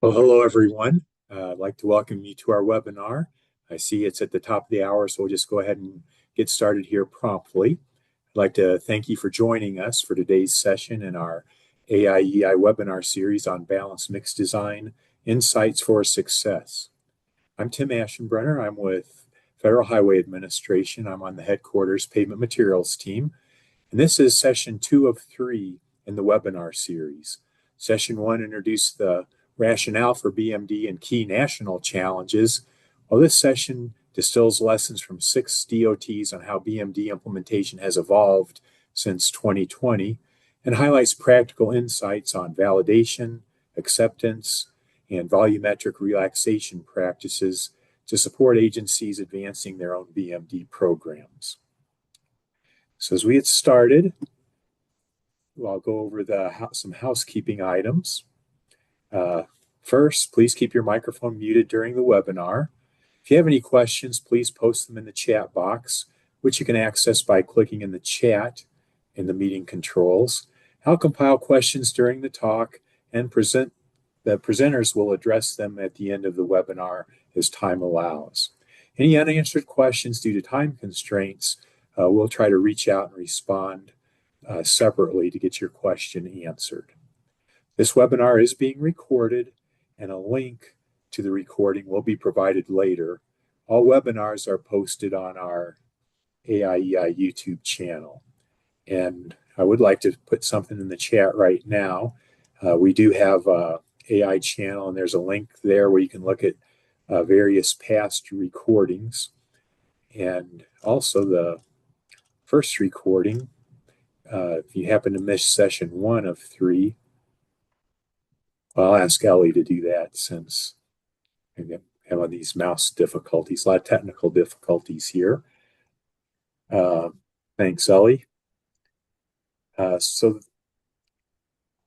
Well, hello, everyone. I'd like to welcome you to our webinar. I see it's at the top of the hour, so we'll just go ahead and get started here promptly. I'd like to thank you for joining us for today's session in our AIEI webinar series on balanced mix design, insights for success. I'm Tim Aschenbrenner. I'm with Federal Highway Administration. I'm on the headquarters pavement materials team. And this is session 2 of 3 in the webinar series. Session 1 introduced the rationale for BMD and key national challenges, while this session distills lessons from 6 DOTs on how BMD implementation has evolved since 2020 and highlights practical insights on validation, acceptance, and volumetric relaxation practices to support agencies advancing their own BMD programs. So as we get started, I'll go over some housekeeping items. First, please keep your microphone muted during the webinar. If you have any questions, please post them in the chat box, which you can access by clicking in the chat in the meeting controls. I'll compile questions during the talk and the presenters will address them at the end of the webinar as time allows. Any unanswered questions due to time constraints, we'll try to reach out and respond separately to get your question answered. This webinar is being recorded and a link to the recording will be provided later. All webinars are posted on our AIEI YouTube channel. And I would like to put something in the chat right now. We do have a AI channel and there's a link there where you can look at various past recordings. And also the first recording, if you happen to miss session 1 of 3, I'll ask Ellie to do that since I have on these mouse difficulties, a lot of technical difficulties here. Thanks, Ellie. So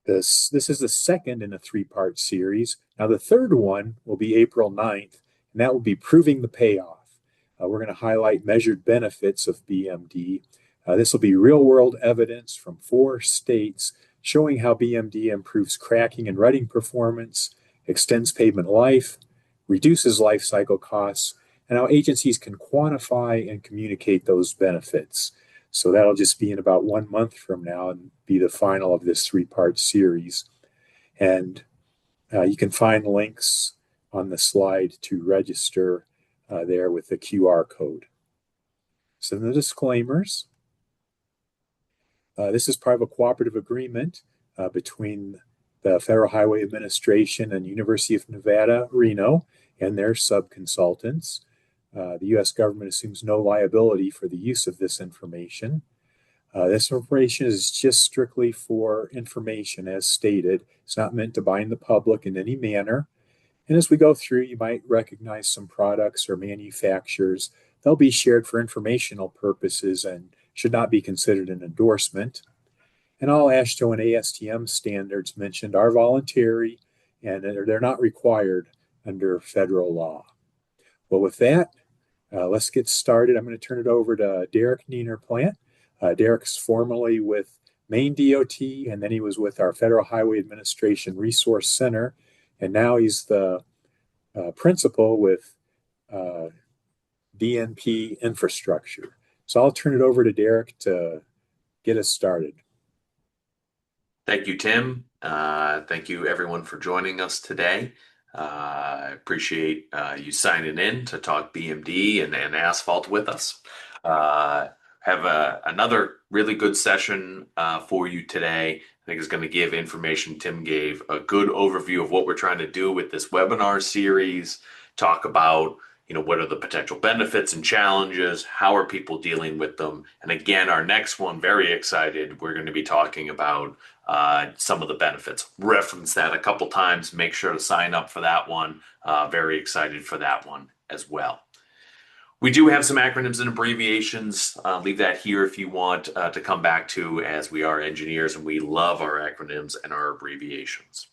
this is the second in a 3-part series. Now the third one will be April 9th, and that will be proving the payoff. We're going to highlight measured benefits of BMD. This will be real-world evidence from 4 states showing how BMD improves cracking and rutting performance, extends pavement life, reduces life cycle costs, and how agencies can quantify and communicate those benefits. So that'll just be in about 1 month from now and be the final of this 3-part series. And you can find links on the slide to register there with the QR code. So the disclaimers. This is part of a cooperative agreement between the Federal Highway Administration and University of Nevada, Reno, and their subconsultants. The U.S. government assumes no liability for the use of this information. This information is just strictly for information as stated. It's not meant to bind the public in any manner. And as we go through, you might recognize some products or manufacturers. They'll be shared for informational purposes and should not be considered an endorsement. And all AASHTO and ASTM standards mentioned are voluntary and they're not required under federal law. Well, with that, let's get started. I'm going to turn it over to Derek Nienerplant. Derek's formerly with Maine DOT, and then he was with our Federal Highway Administration Resource Center, and now he's the principal with DNP Infrastructure. So I'll turn it over to Derek to get us started. Thank you, Tim. Thank you, everyone, for joining us today. I appreciate you signing in to talk BMD and asphalt with us. Have another really good session for you today. I think it's going to give information. Tim gave a good overview of what we're trying to do with this webinar series, talk about what are the potential benefits and challenges, how are people dealing with them, and again, our next one, very excited, we're going to be talking about some of the benefits. Reference that a couple times, make sure to sign up for that one. Very excited for that one as well. We do have some acronyms and abbreviations. Leave that here if you want to come back to, as we are engineers and we love our acronyms and our abbreviations.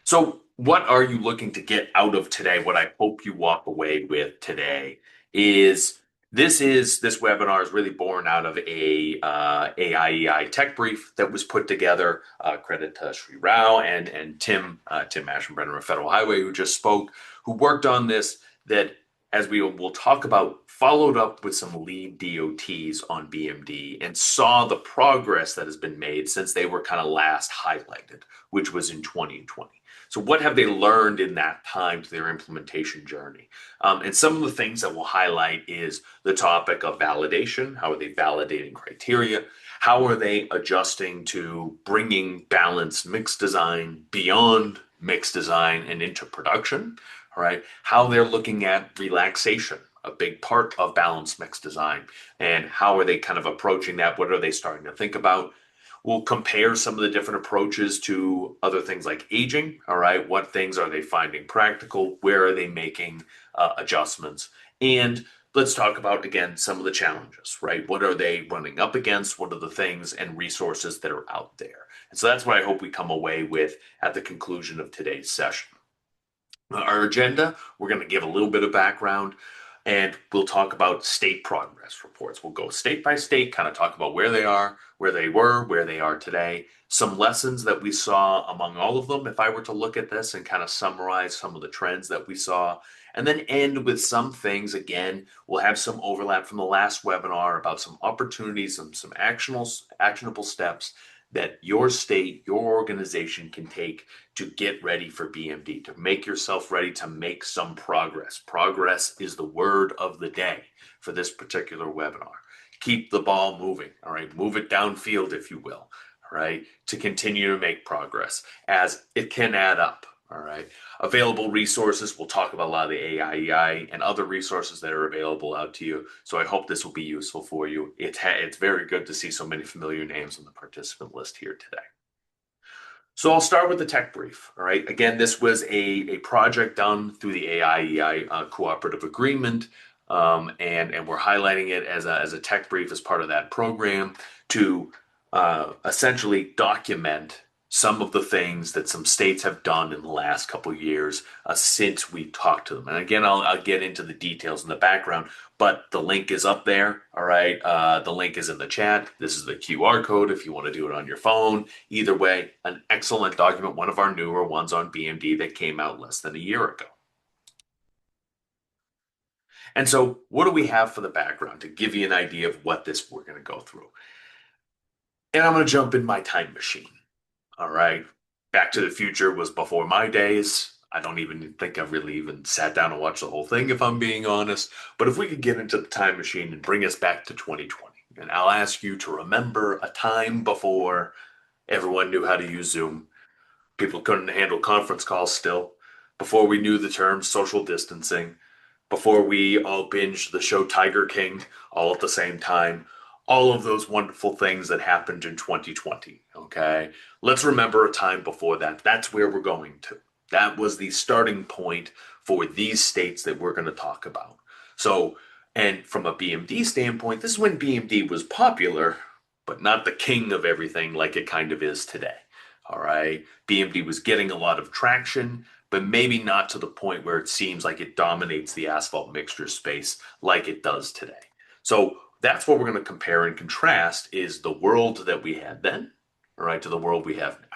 So what are you looking to get out of today? What I hope you walk away with today is This webinar is really born out of a AIEI tech brief that was put together. Credit to Sri Rao and Tim Aschenbrenner of Federal Highway, who just spoke, who worked on this. That, as we will talk about, followed up with some lead DOTs on BMD and saw the progress that has been made since they were kind of last highlighted, which was in 2020. So what have they learned in that time to their implementation journey? And some of the things that we'll highlight is the topic of validation. How are they validating criteria? How are they adjusting to bringing balanced mixed design beyond mixed design and into production? All right. How they're looking at relaxation, a big part of balanced mixed design, and how are they kind of approaching that? What are they starting to think about? We'll compare some of the different approaches to other things like aging. All right. What things are they finding practical? Where are they making adjustments? And let's talk about, again, some of the challenges, right? What are they running up against? What are the things and resources that are out there? And so that's what I hope we come away with at the conclusion of today's session. Our agenda, we're going to give a little bit of background, and we'll talk about state progress reports. We'll go state by state, kind of talk about where they are, where they were, where they are today, some lessons that we saw among all of them, if I were to look at this and kind of summarize some of the trends that we saw, and then end with some things. Again, we'll have some overlap from the last webinar about some opportunities and some actionable steps that your state, your organization can take to get ready for BMD, to make yourself ready to make some progress. Progress is the word of the day for this particular webinar. Keep the ball moving, all right? Move it downfield, if you will, all right? To continue to make progress, as it can add up, all right? Available resources, we'll talk about a lot of the AIEI and other resources that are available out to you. So I hope this will be useful for you. It's very good to see so many familiar names on the participant list here today. So I'll start with the tech brief. All right. Again, this was a project done through the AIEI cooperative agreement, and we're highlighting it as a tech brief as part of that program to essentially document some of the things that some states have done in the last couple of years since we talked to them. And again, I'll get into the details in the background, but the link is up there. All right. The link is in the chat. This is the QR code if you want to do it on your phone. Either way, an excellent document, one of our newer ones on BMD that came out less than a year ago. And so what do we have for the background to give you an idea of what we're going to go through? And I'm going to jump in my time machine. All right. Back to the Future was before my days. I don't even think I've really even sat down and watched the whole thing, if I'm being honest. But if we could get into the time machine and bring us back to 2020, and I'll ask you to remember a time before everyone knew how to use Zoom. People couldn't handle conference calls still. Before we knew the term social distancing. Before we all binged the show Tiger King all at the same time. All of those wonderful things that happened in 2020, okay? Let's remember a time before that. That's where we're going to. That was the starting point for these states that we're going to talk about. So, and from a BMD standpoint, this is when BMD was popular, but not the king of everything like it kind of is today, all right? BMD was getting a lot of traction, but maybe not to the point where it seems like it dominates the asphalt mixture space like it does today. So, that's what we're going to compare and contrast is the world that we had then, all right, to the world we have now.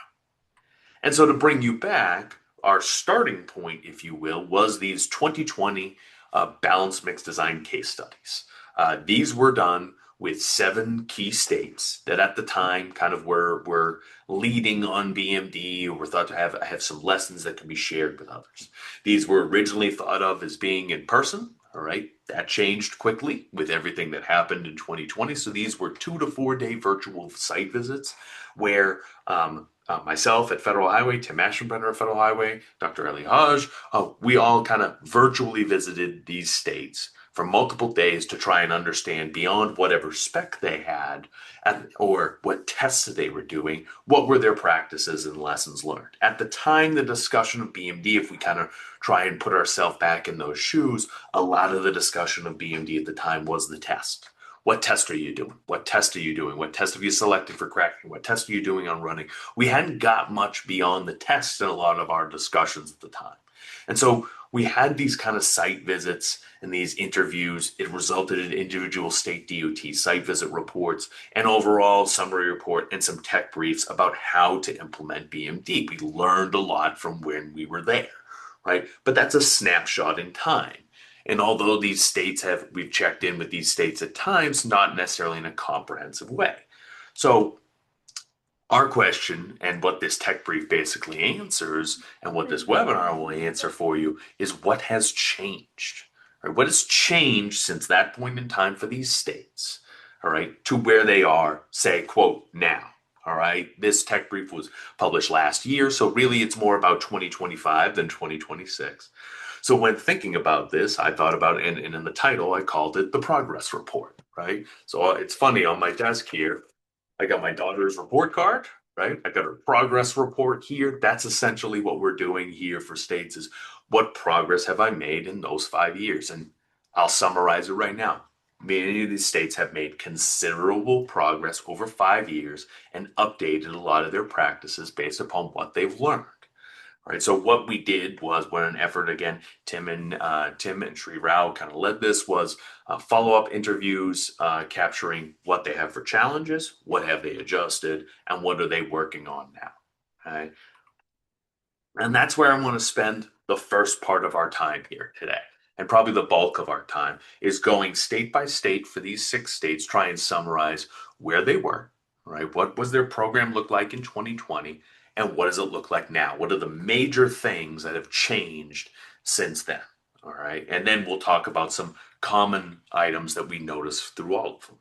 And so to bring you back, our starting point, if you will, was these 2020 balanced mixed design case studies. These were done with 7 key states that at the time kind of were leading on BMD or were thought to have some lessons that could be shared with others. These were originally thought of as being in person. All right, that changed quickly with everything that happened in 2020. So these were 2 to 4 day virtual site visits where myself at Federal Highway, Tim Aschenbrenner at Federal Highway, Dr. Eli Haj, we all kind of virtually visited these states for multiple days to try and understand beyond whatever spec they had or what tests they were doing, what were their practices and lessons learned. At the time, the discussion of BMD, if we kind of try and put ourselves back in those shoes, a lot of the discussion of BMD at the time was the test. What test are you doing? What test are you doing? What test have you selected for cracking? What test are you doing on running? We hadn't got much beyond the test in a lot of our discussions at the time. And so we had these kind of site visits and these interviews. It resulted in individual state DOT site visit reports, an overall summary report, and some tech briefs about how to implement BMD. We learned a lot from when we were there, right? But that's a snapshot in time. And although we've checked in with these states at times, not necessarily in a comprehensive way. So our question, and what this tech brief basically answers, and what this webinar will answer for you, is what has changed. Right? What has changed since that point in time for these states, all right, to where they are, say, quote, now. All right, this tech brief was published last year, so really it's more about 2025 than 2026. So when thinking about this, I thought about, and in the title, I called it the progress report, right? So it's funny, on my desk here, I got my daughter's report card, right? I got her progress report here. That's essentially what we're doing here for states, is what progress have I made in those 5 years? And I'll summarize it right now. Many of these states have made considerable progress over 5 years and updated a lot of their practices based upon what they've learned. Right. So what we did was, when an effort, again, Tim and Sri Rao kind of led this, was follow-up interviews, capturing what they have for challenges, what have they adjusted, and what are they working on now. Okay. And that's where I want to spend the first part of our time here today. And probably the bulk of our time is going state by state for these 6 states, try and summarize where they were, right? What was their program look like in 2020? And what does it look like now? What are the major things that have changed since then? All right. And then we'll talk about some common items that we noticed through all of them.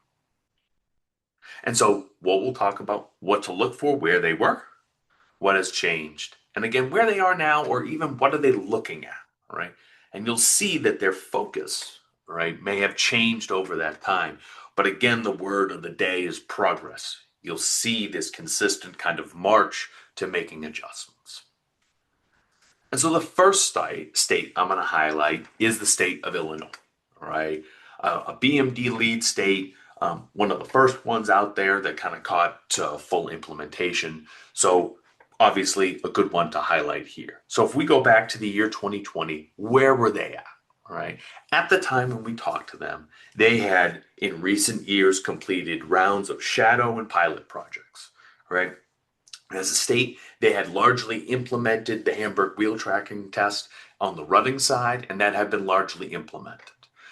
And so what we'll talk about, what to look for, where they were, what has changed, and again, where they are now, or even what are they looking at, right? And you'll see that their focus, right, may have changed over that time. But again, the word of the day is progress. You'll see this consistent kind of march to making adjustments. And so the first state I'm going to highlight is the state of Illinois, right? A BMD lead state, one of the first ones out there that kind of caught full implementation. So obviously a good one to highlight here. So if we go back to the year 2020, where were they at? All right. At the time when we talked to them, they had in recent years completed rounds of shadow and pilot projects, right? As a state, they had largely implemented the Hamburg wheel tracking test on the running side, and that had been largely implemented.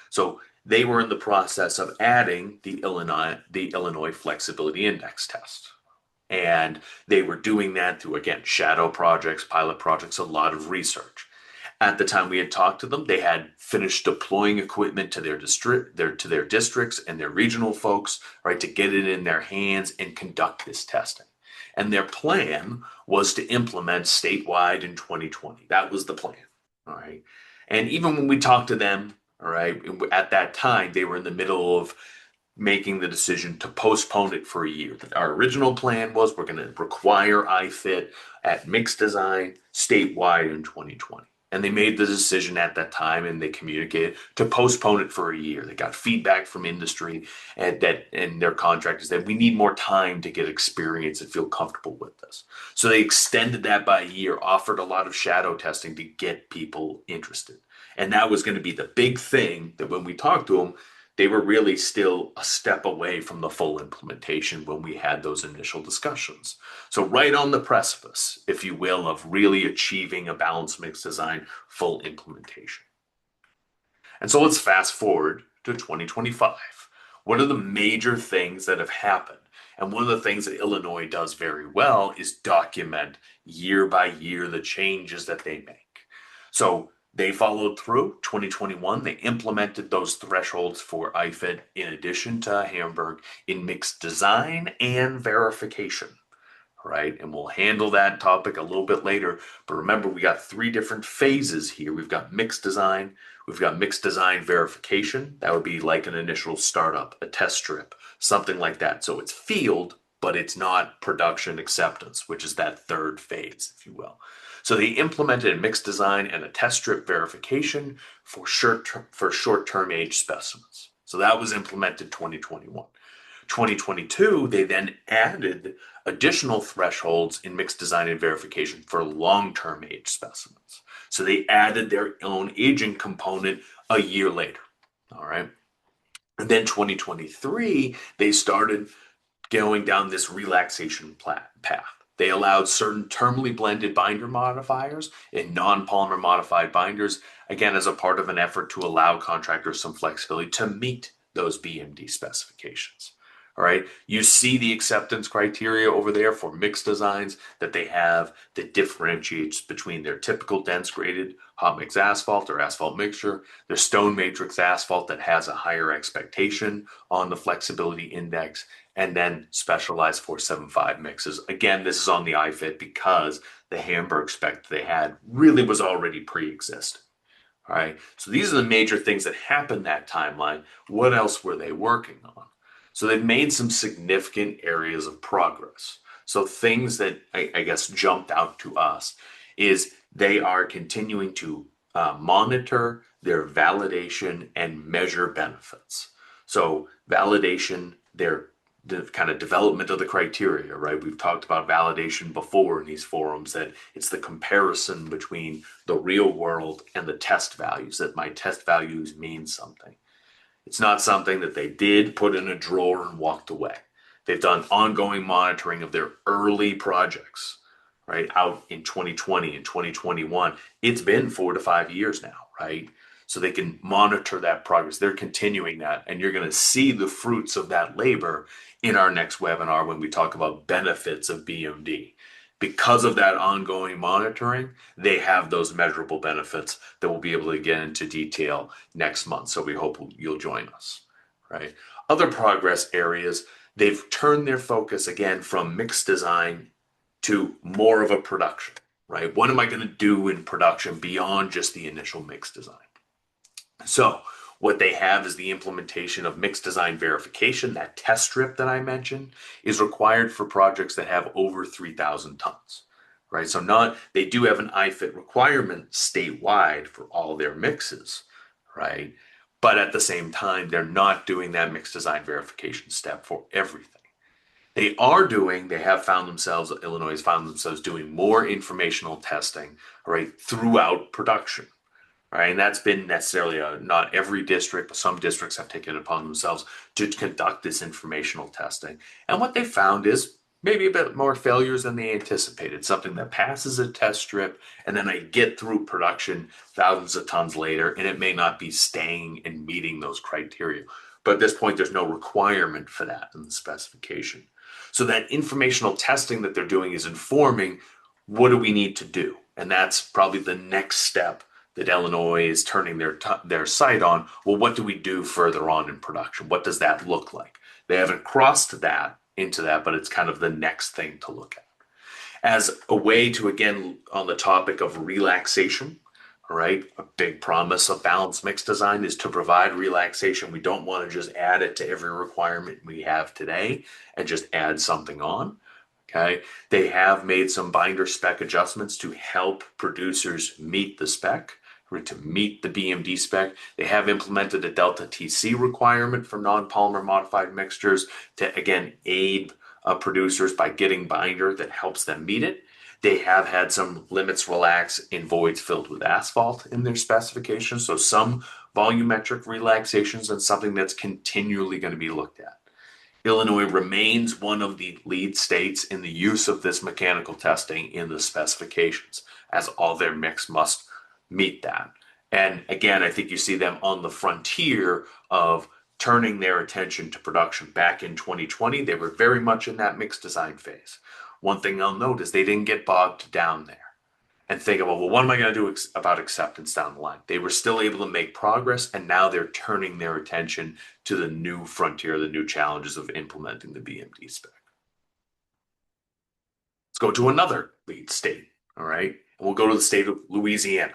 So they were in the process of adding the Illinois Flexibility Index test. And they were doing that through, again, shadow projects, pilot projects, a lot of research. At the time we had talked to them, they had finished deploying equipment to their districts and their regional folks, right, to get it in their hands and conduct this testing. And their plan was to implement statewide in 2020. That was the plan. All right. And even when we talked to them, all right, at that time, they were in the middle of making the decision to postpone it for a year. Our original plan was, we're going to require iFit at mixed design statewide in 2020. And they made the decision at that time, and they communicated to postpone it for a year. They got feedback from industry and their contractors that we need more time to get experience and feel comfortable with this. So they extended that by a year, offered a lot of shadow testing to get people interested. And that was going to be the big thing, that when we talked to them, they were really still a step away from the full implementation when we had those initial discussions. So right on the precipice, if you will, of really achieving a balanced mixed design full implementation. And so let's fast forward to 2025. What are the major things that have happened? And one of the things that Illinois does very well is document year by year the changes that they make. So they followed through. 2021, they implemented those thresholds for iFit in addition to Hamburg in mixed design and verification, right? And we'll handle that topic a little bit later. But remember, we got 3 different phases here. We've got mixed design. We've got mixed design verification. That would be like an initial startup, a test strip, something like that. So it's field, but it's not production acceptance, which is that 3rd phase, if you will. So they implemented a mixed design and a test strip verification for short-term age specimens. So that was implemented 2021. 2022, they then added additional thresholds in mixed design and verification for long-term age specimens. So they added their own aging component a year later. All right. And then 2023, they started going down this relaxation path. They allowed certain terminally blended binder modifiers and non-polymer modified binders, again, as a part of an effort to allow contractors some flexibility to meet those BMD specifications. All right, you see the acceptance criteria over there for mixed designs that they have that differentiates between their typical dense graded hot mix asphalt or asphalt mixture, their stone matrix asphalt that has a higher expectation on the flexibility index, and then specialized 475 mixes. Again, this is on the iFit because the Hamburg spec they had really was already pre-existing. All right, so these are the major things that happened that timeline. What else were they working on? So they've made some significant areas of progress. So things that I guess jumped out to us is they are continuing to monitor their validation and measure benefits. So validation, their the kind of development of the criteria, right? We've talked about validation before in these forums, that it's the comparison between the real world and the test values, that my test values mean something. It's not something that they did put in a drawer and walked away. They've done ongoing monitoring of their early projects, right? Out in 2020 and 2021. It's been 4 to 5 years now, right? So they can monitor that progress. They're continuing that, and you're going to see the fruits of that labor in our next webinar when we talk about benefits of BMD. Because of that ongoing monitoring, they have those measurable benefits that we'll be able to get into detail next month. So we hope you'll join us, right? Other progress areas, they've turned their focus again from mixed design to more of a production, right? What am I going to do in production beyond just the initial mix design? So what they have is the implementation of mixed design verification. That test strip that I mentioned is required for projects that have over 3,000 tons, right? So they do have an iFit requirement statewide for all their mixes, right? But at the same time, they're not doing that mixed design verification step for everything. Illinois has found themselves doing more informational testing, right, throughout production. Right, and that's been necessarily not every district, but some districts have taken it upon themselves to conduct this informational testing. And what they found is maybe a bit more failures than they anticipated. Something that passes a test strip, and then I get through production thousands of tons later, and it may not be staying and meeting those criteria. But at this point, there's no requirement for that in the specification. So that informational testing that they're doing is informing what do we need to do, and that's probably the next step that Illinois is turning their sight on. Well, what do we do further on in production? What does that look like? They haven't crossed that into that, but it's kind of the next thing to look at. As a way to, again, on the topic of relaxation, all right, a big promise of balanced mix design is to provide relaxation. We don't want to just add it to every requirement we have today and just add something on. Okay, they have made some binder spec adjustments to help producers meet the spec, or to meet the BMD spec. They have implemented a delta TC requirement for non-polymer modified mixtures to, again, aid producers by getting binder that helps them meet it. They have had some limits relax in voids filled with asphalt in their specifications. So some volumetric relaxations, and something that's continually going to be looked at. Illinois remains one of the lead states in the use of this mechanical testing in the specifications, as all their mix must meet that. And again, I think you see them on the frontier of turning their attention to production. Back in 2020, they were very much in that mixed design phase. One thing I'll note is they didn't get bogged down there and think about, well, what am I going to do about acceptance down the line? They were still able to make progress, and now they're turning their attention to the new frontier, the new challenges of implementing the BMD spec. Let's go to another lead state, all right? And we'll go to the state of Louisiana,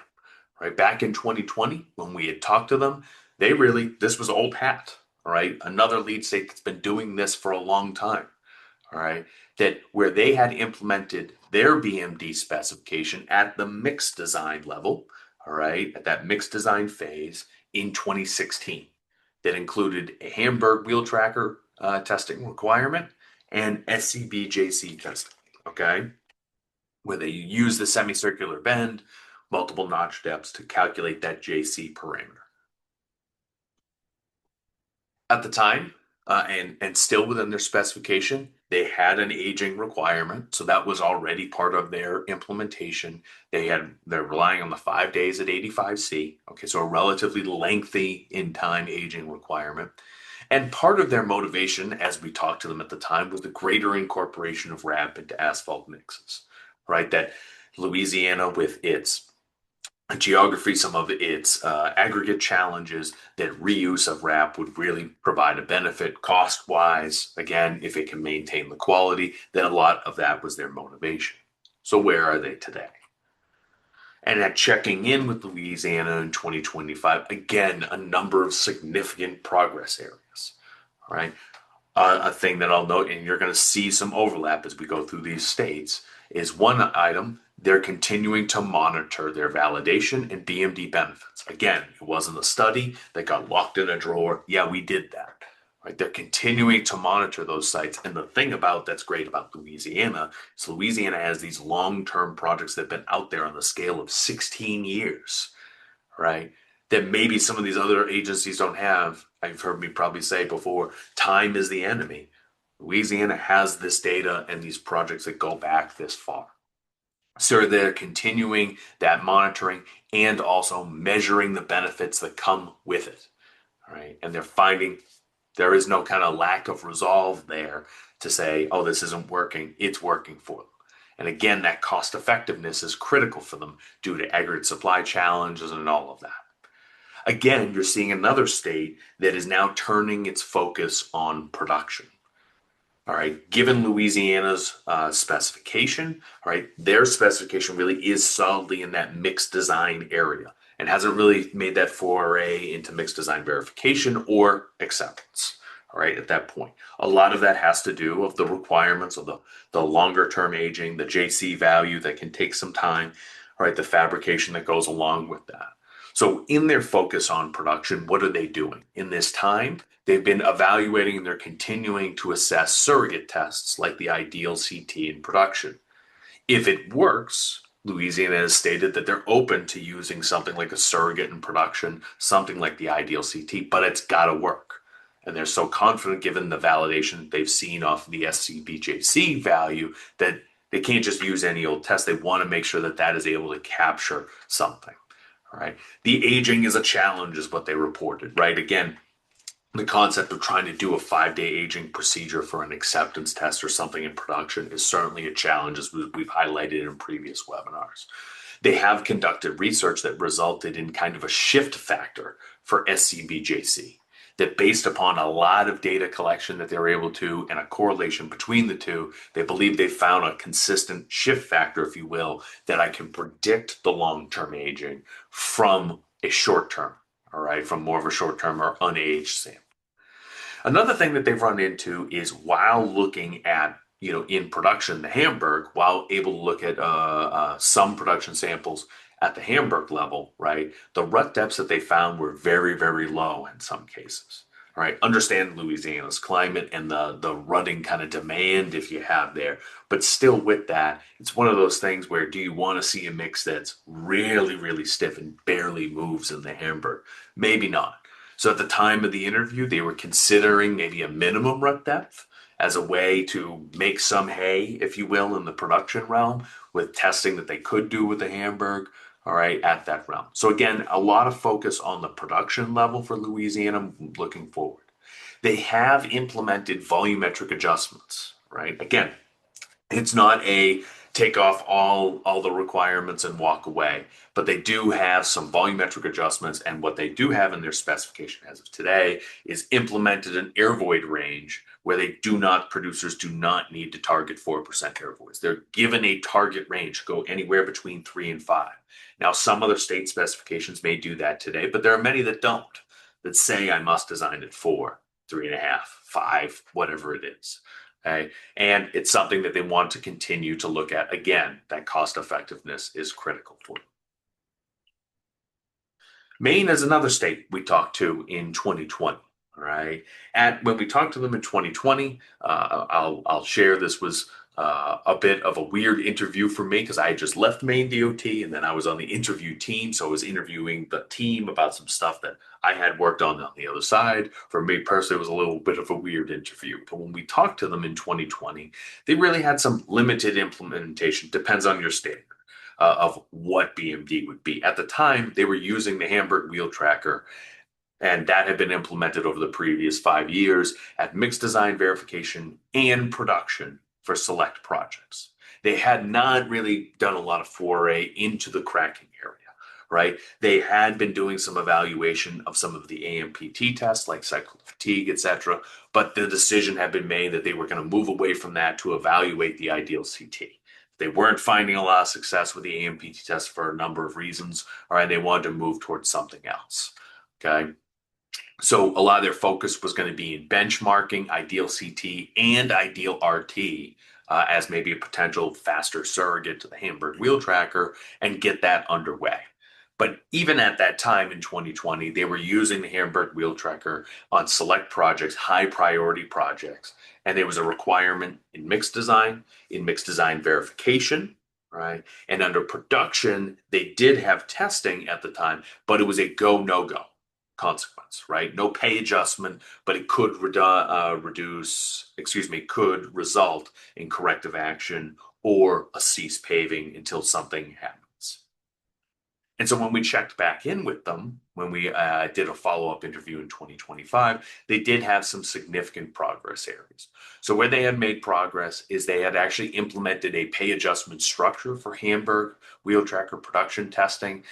right? Back in 2020, when we had talked to them, this was old hat, all right? Another lead state that's been doing this for a long time, all right? That where they had implemented their BMD specification at the mixed design level, all right, at that mixed design phase in 2016, that included a Hamburg wheel tracker testing requirement and SCBJC testing, okay, where they use the semicircular bend, multiple notch depths to calculate that JC parameter. At the time, and still within their specification, they had an aging requirement, so that was already part of their implementation. They're relying on the 5 days at 85C. Okay, so a relatively lengthy in time aging requirement. And part of their motivation, as we talked to them at the time, was the greater incorporation of RAP into asphalt mixes, right? That Louisiana, with its geography, some of its aggregate challenges, that reuse of RAP would really provide a benefit cost-wise. Again, if it can maintain the quality, then a lot of that was their motivation. So where are they today? And at checking in with Louisiana in 2025, again, a number of significant progress areas, right? A thing that I'll note, and you're going to see some overlap as we go through these states, is one item, they're continuing to monitor their validation and BMD benefits. Again, it wasn't a study that got locked in a drawer. Yeah, we did that. Right? They're continuing to monitor those sites. And the thing that's great about Louisiana is Louisiana has these long-term projects that have been out there on the scale of 16 years, right? That maybe some of these other agencies don't have. I've heard me probably say before, time is the enemy. Louisiana has this data and these projects that go back this far. So they're continuing that monitoring and also measuring the benefits that come with it, right? And they're finding there is no kind of lack of resolve there to say, oh, this isn't working. It's working for them. And again, that cost effectiveness is critical for them due to aggregate supply challenges and all of that. Again, you're seeing another state that is now turning its focus on production. All right, given Louisiana's specification, all right, their specification really is solidly in that mixed design area and hasn't really made that foray into mixed design verification or acceptance. All right, at that point, a lot of that has to do with the requirements of the longer term aging, the JC value that can take some time, all right, the fabrication that goes along with that. So in their focus on production, what are they doing? In this time, they've been evaluating and they're continuing to assess surrogate tests like the ideal CT in production. If it works, Louisiana has stated that they're open to using something like a surrogate in production, something like the ideal CT, but it's got to work. And they're so confident given the validation they've seen off the SCBJC value that they can't just use any old test. They want to make sure that that is able to capture something. Right. The aging is a challenge is what they reported, right? Again, the concept of trying to do a 5-day aging procedure for an acceptance test or something in production is certainly a challenge, as we've highlighted in previous webinars. They have conducted research that resulted in kind of a shift factor for SCBJC, that based upon a lot of data collection that they were able to and a correlation between the two, they believe they found a consistent shift factor, if you will, that I can predict the long-term aging from a short-term, all right, from more of a short-term or unaged sample. Another thing that they've run into is while looking at, in production, the Hamburg, while able to look at some production samples at the Hamburg level, right, the rut depths that they found were very, very low in some cases. All right, understand Louisiana's climate and the rutting kind of demand if you have there, but still with that, it's one of those things where do you want to see a mix that's really, really stiff and barely moves in the Hamburg? Maybe not. So at the time of the interview, they were considering maybe a minimum rut depth as a way to make some hay, if you will, in the production realm with testing that they could do with the Hamburg, all right, at that realm. So again, a lot of focus on the production level for Louisiana looking forward. They have implemented volumetric adjustments, right? Again, it's not a take off all the requirements and walk away, but they do have some volumetric adjustments, and what they do have in their specification as of today is implemented an air void range where producers do not need to target 4% air voids. They're given a target range, go anywhere between 3 and 5. Now, some other state specifications may do that today, but there are many that don't, that say I must design it 4, 3.5, 5, whatever it is. Okay. And it's something that they want to continue to look at. Again, that cost effectiveness is critical for them. Maine is another state we talked to in 2020. All right. And when we talked to them in 2020, I'll share this was a bit of a weird interview for me because I had just left Maine DOT and then I was on the interview team. So I was interviewing the team about some stuff that I had worked on the other side. For me personally, it was a little bit of a weird interview. But when we talked to them in 2020, they really had some limited implementation, depends on your standard, of what BMD would be. At the time, they were using the Hamburg wheel tracker, and that had been implemented over the previous 5 years at mixed design verification and production for select projects. They had not really done a lot of foray into the cracking area, right? They had been doing some evaluation of some of the AMPT tests like cycle fatigue, etc., but the decision had been made that they were going to move away from that to evaluate the ideal CT. They weren't finding a lot of success with the AMPT test for a number of reasons, all right? They wanted to move towards something else, okay? So a lot of their focus was going to be in benchmarking, ideal CT, and ideal RT as maybe a potential faster surrogate to the Hamburg wheel tracker and get that underway. But even at that time in 2020, they were using the Hamburg wheel tracker on select projects, high priority projects. And there was a requirement in mixed design verification, right? And under production, they did have testing at the time, but it was a go, no go consequence, right? No pay adjustment, but it could could result in corrective action or a cease paving until something happens. And so when we checked back in with them, when we did a follow-up interview in 2025, they did have some significant progress areas. So where they had made progress is they had actually implemented a pay adjustment structure for Hamburg wheel tracker production testing.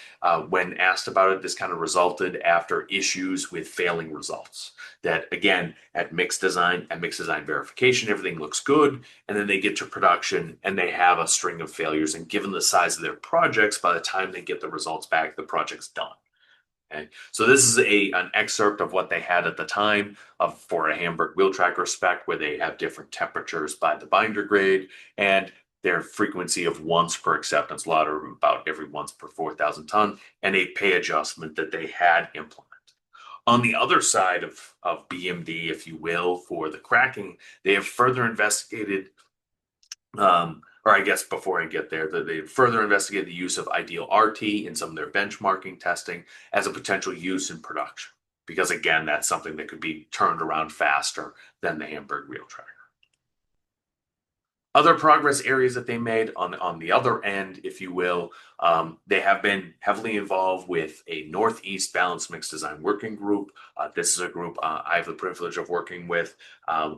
When asked about it, this kind of resulted after issues with failing results. That again, at mixed design verification, everything looks good. And then they get to production and they have a string of failures. And given the size of their projects, by the time they get the results back, the project's done. Okay. So this is an excerpt of what they had at the time for a Hamburg wheel tracker spec, where they have different temperatures by the binder grade and their frequency of once per acceptance lot, or about every once per 4,000 ton, and a pay adjustment that they had implemented. On the other side of BMD, if you will, for the cracking, they have further investigated, or I guess before I get there, that they've further investigated the use of ideal RT in some of their benchmarking testing as a potential use in production. Because again, that's something that could be turned around faster than the Hamburg wheel tracker. Other progress areas that they made on the other end, if you will, they have been heavily involved with a Northeast Balanced Mixed Design Working Group. This is a group I have the privilege of working with,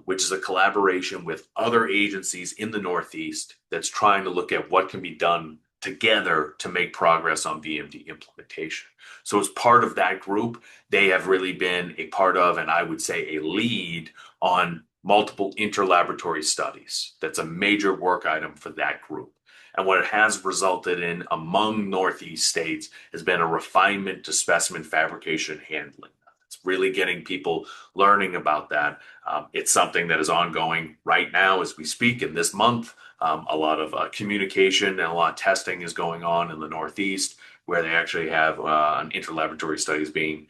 which is a collaboration with other agencies in the Northeast that's trying to look at what can be done together to make progress on BMD implementation. So as part of that group, they have really been a part of, and I would say a lead on multiple interlaboratory studies. That's a major work item for that group. And what it has resulted in among Northeast states has been a refinement to specimen fabrication handling. It's really getting people learning about that. It's something that is ongoing right now as we speak in this month. A lot of communication and a lot of testing is going on in the Northeast, where they actually have an interlaboratory studies being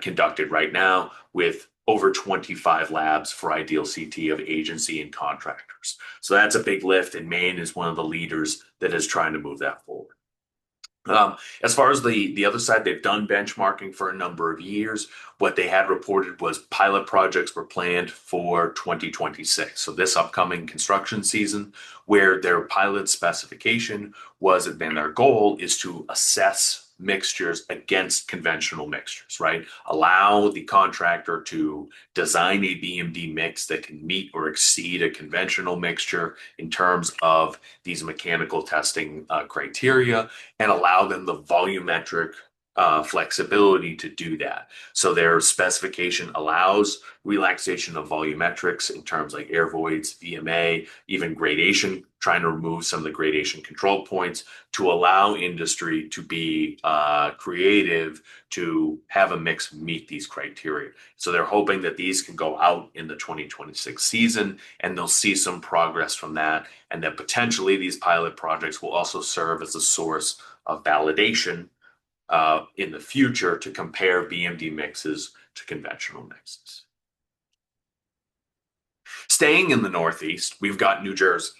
conducted right now with over 25 labs for ideal CT of agency and contractors. So that's a big lift, and Maine is one of the leaders that is trying to move that forward. As far as the other side, they've done benchmarking for a number of years. What they had reported was pilot projects were planned for 2026. So this upcoming construction season, where their pilot specification was, and their goal is to assess mixtures against conventional mixtures, right? Allow the contractor to design a BMD mix that can meet or exceed a conventional mixture in terms of these mechanical testing criteria, and allow them the volumetric flexibility to do that. So their specification allows relaxation of volumetrics in terms like air voids, VMA, even gradation, trying to remove some of the gradation control points to allow industry to be creative to have a mix meet these criteria. So they're hoping that these can go out in the 2026 season, and they'll see some progress from that, and that potentially these pilot projects will also serve as a source of validation in the future to compare BMD mixes to conventional mixes. Staying in the Northeast, we've got New Jersey.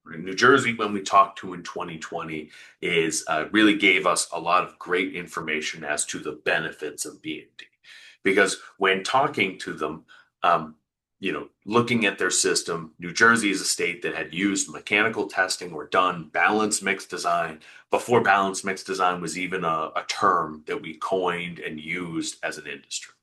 New Jersey, when we talked to in 2020, is really gave us a lot of great information as to the benefits of BMD. Because when talking to them, um, looking at their system, New Jersey is a state that had used mechanical testing or done balanced mixed design before balanced mixed design was even a term that we coined and used as an industry.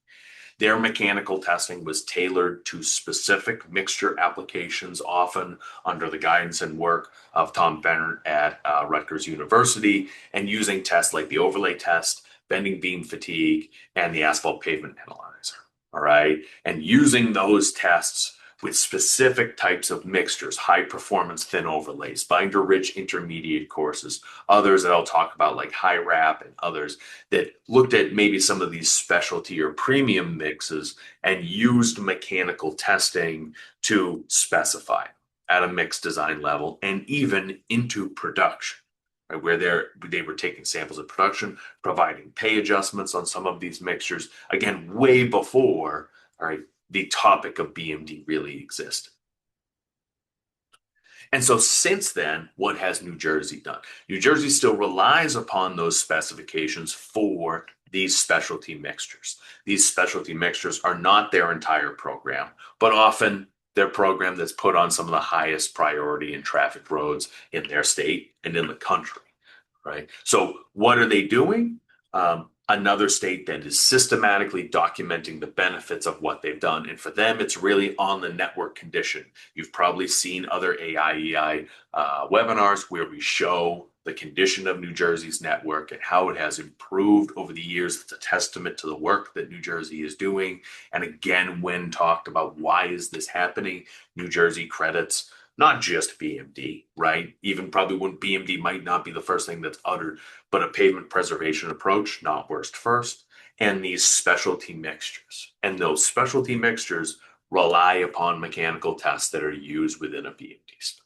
Their mechanical testing was tailored to specific mixture applications, often under the guidance and work of Tom Bennett at Rutgers University, and using tests like the overlay test, bending beam fatigue, and the asphalt pavement analyzer. All right. And using those tests with specific types of mixtures, high performance thin overlays, binder rich intermediate courses, others that I'll talk about like high wrap and others that looked at maybe some of these specialty or premium mixes and used mechanical testing to specify at a mix design level and even into production. Right, where they were taking samples of production, providing pay adjustments on some of these mixtures, again, way before, all right, the topic of BMD really existed. And so since then, what has New Jersey done? New Jersey still relies upon those specifications for these specialty mixtures. These specialty mixtures are not their entire program, but often their program that's put on some of the highest priority in traffic roads in their state and in the country, right? So what are they doing? Another state that is systematically documenting the benefits of what they've done. And for them, it's really on the network condition. You've probably seen other AIEI webinars where we show the condition of New Jersey's network and how it has improved over the years. It's a testament to the work that New Jersey is doing. And again, when talked about why is this happening, New Jersey credits not just BMD, right? Even probably when BMD might not be the first thing that's uttered, but a pavement preservation approach, not worst first, and these specialty mixtures. And those specialty mixtures rely upon mechanical tests that are used within a BMD spec,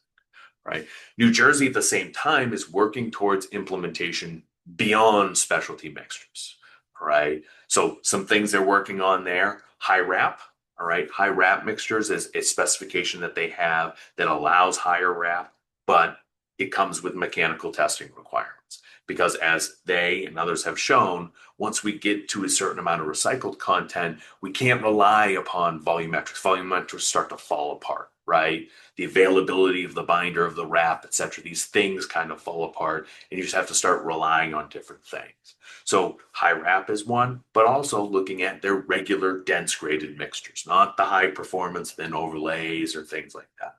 right? New Jersey at the same time is working towards implementation beyond specialty mixtures, right? So some things they're working on there, high wrap, all right, high wrap mixtures is a specification that they have that allows higher wrap, but it comes with mechanical testing requirements. Because as they and others have shown, once we get to a certain amount of recycled content, we can't rely upon volumetrics. Volumetrics start to fall apart, right? The availability of the binder, of the wrap, et cetera, these things kind of fall apart, and you just have to start relying on different things. So high wrap is one, but also looking at their regular dense graded mixtures, not the high performance thin overlays or things like that.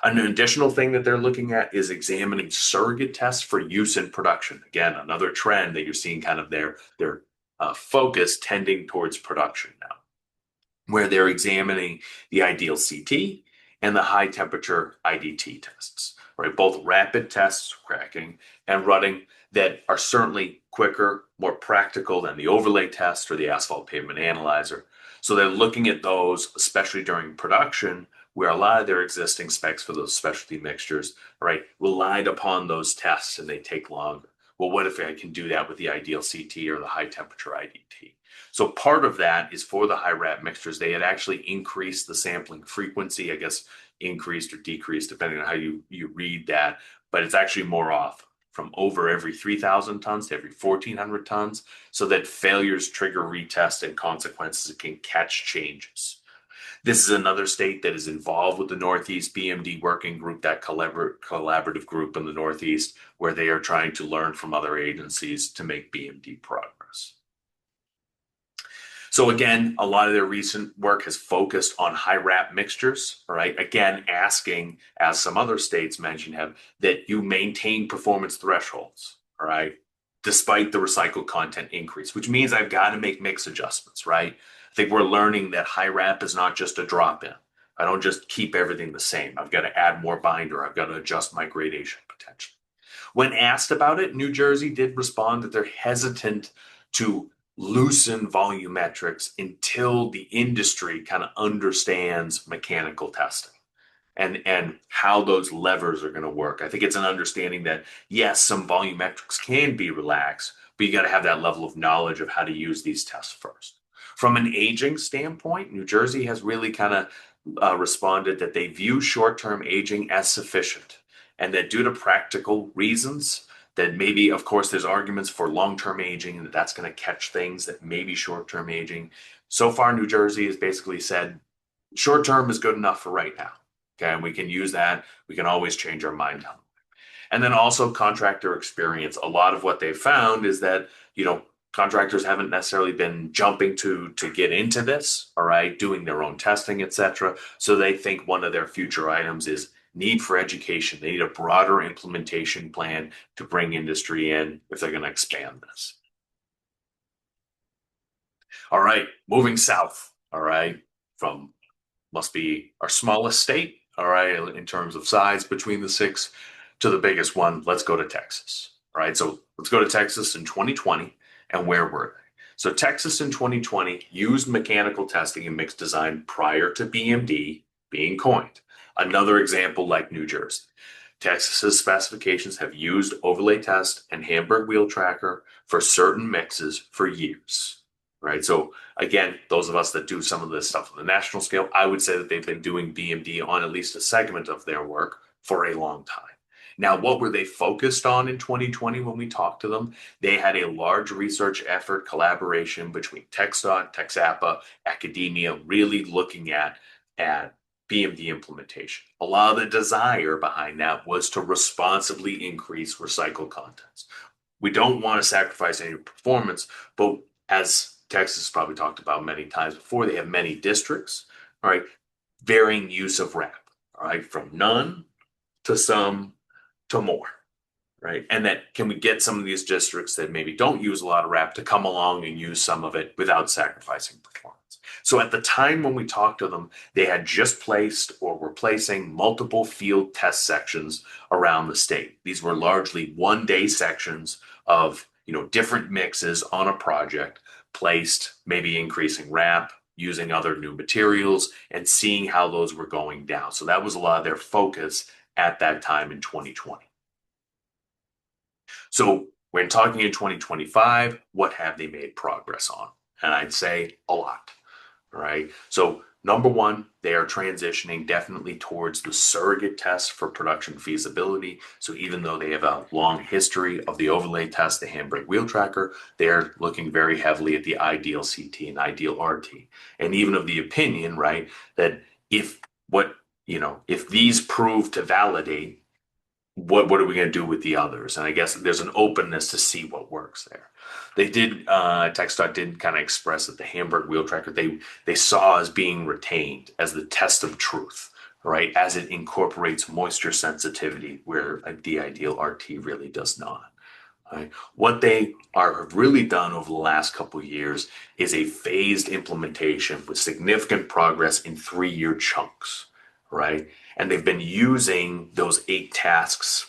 An additional thing that they're looking at is examining surrogate tests for use in production. Again, another trend that you're seeing kind of their focus tending towards production now, where they're examining the ideal CT and the high temperature IDT tests, right? Both rapid tests, cracking, and running that are certainly quicker, more practical than the overlay test or the asphalt pavement analyzer. So they're looking at those, especially during production, where a lot of their existing specs for those specialty mixtures, right, relied upon those tests and they take longer. Well, what if I can do that with the ideal CT or the high temperature IDT? So part of that is for the high wrap mixtures, they had actually increased the sampling frequency, I guess increased or decreased, depending on how you read that, but it's actually more off from over every 3,000 tons to every 1,400 tons, so that failures trigger retest and consequences can catch changes. This is another state that is involved with the Northeast BMD working group, that collaborative group in the Northeast, where they are trying to learn from other agencies to make BMD progress. So again, a lot of their recent work has focused on high wrap mixtures, all right? Again, asking, as some other states mentioned have, that you maintain performance thresholds, all right? Despite the recycled content increase, which means I've got to make mix adjustments, right? I think we're learning that high wrap is not just a drop in. I don't just keep everything the same. I've got to add more binder. I've got to adjust my gradation potentially. When asked about it, New Jersey did respond that they're hesitant to loosen volumetrics until the industry kind of understands mechanical testing and how those levers are going to work. I think it's an understanding that, yes, some volumetrics can be relaxed, but you got to have that level of knowledge of how to use these tests first. From an aging standpoint, New Jersey has really kind of responded that they view short-term aging as sufficient and that due to practical reasons, that maybe, of course, there's arguments for long-term aging and that's going to catch things that may be short-term aging. So far, New Jersey has basically said short-term is good enough for right now. Okay, and we can use that. We can always change our mind. And then also contractor experience. A lot of what they've found is that, contractors haven't necessarily been jumping to get into this, all right, doing their own testing, etc. So they think one of their future items is need for education. They need a broader implementation plan to bring industry in if they're going to expand this. All right, moving south, all right, from must be our smallest state, all right, in terms of size between the six to the biggest one. Let's go to Texas. All right, so let's go to Texas in 2020. And where were they? So Texas in 2020 used mechanical testing and mixed design prior to BMD being coined. Another example like New Jersey. Texas's specifications have used overlay test and Hamburg wheel tracker for certain mixes for years. Right. So again, those of us that do some of this stuff on the national scale, I would say that they've been doing BMD on at least a segment of their work for a long time. Now, what were they focused on in 2020 when we talked to them? They had a large research effort collaboration between TxDOT, TxAPA, academia, really looking at BMD implementation. A lot of the desire behind that was to responsibly increase recycled contents. We don't want to sacrifice any performance, but as Texas probably talked about many times before, they have many districts, all right, varying use of RAP, all right, from none to some to more, right? And that can we get some of these districts that maybe don't use a lot of RAP to come along and use some of it without sacrificing performance? So at the time when we talked to them, they had just placed or were placing multiple field test sections around the state. These were largely one-day sections of different mixes on a project, placed, maybe increasing RAP, using other new materials, and seeing how those were going down. So that was a lot of their focus at that time in 2020. So when talking in 2025, what have they made progress on? And I'd say a lot, right? So number one, they are transitioning definitely towards the surrogate test for production feasibility. So even though they have a long history of the overlay test, the Hamburg wheel tracker, they're looking very heavily at the ideal CT and ideal RT. And even of the opinion, right, that if these prove to validate, what are we going to do with the others? And I guess there's an openness to see what works there. They did, TxDOT did kind of express that the Hamburg wheel tracker, they saw as being retained as the test of truth, right? As it incorporates moisture sensitivity where the ideal RT really does not. Right? What they have really done over the last couple of years is a phased implementation with significant progress in 3-year chunks, right? And they've been using those 8 tasks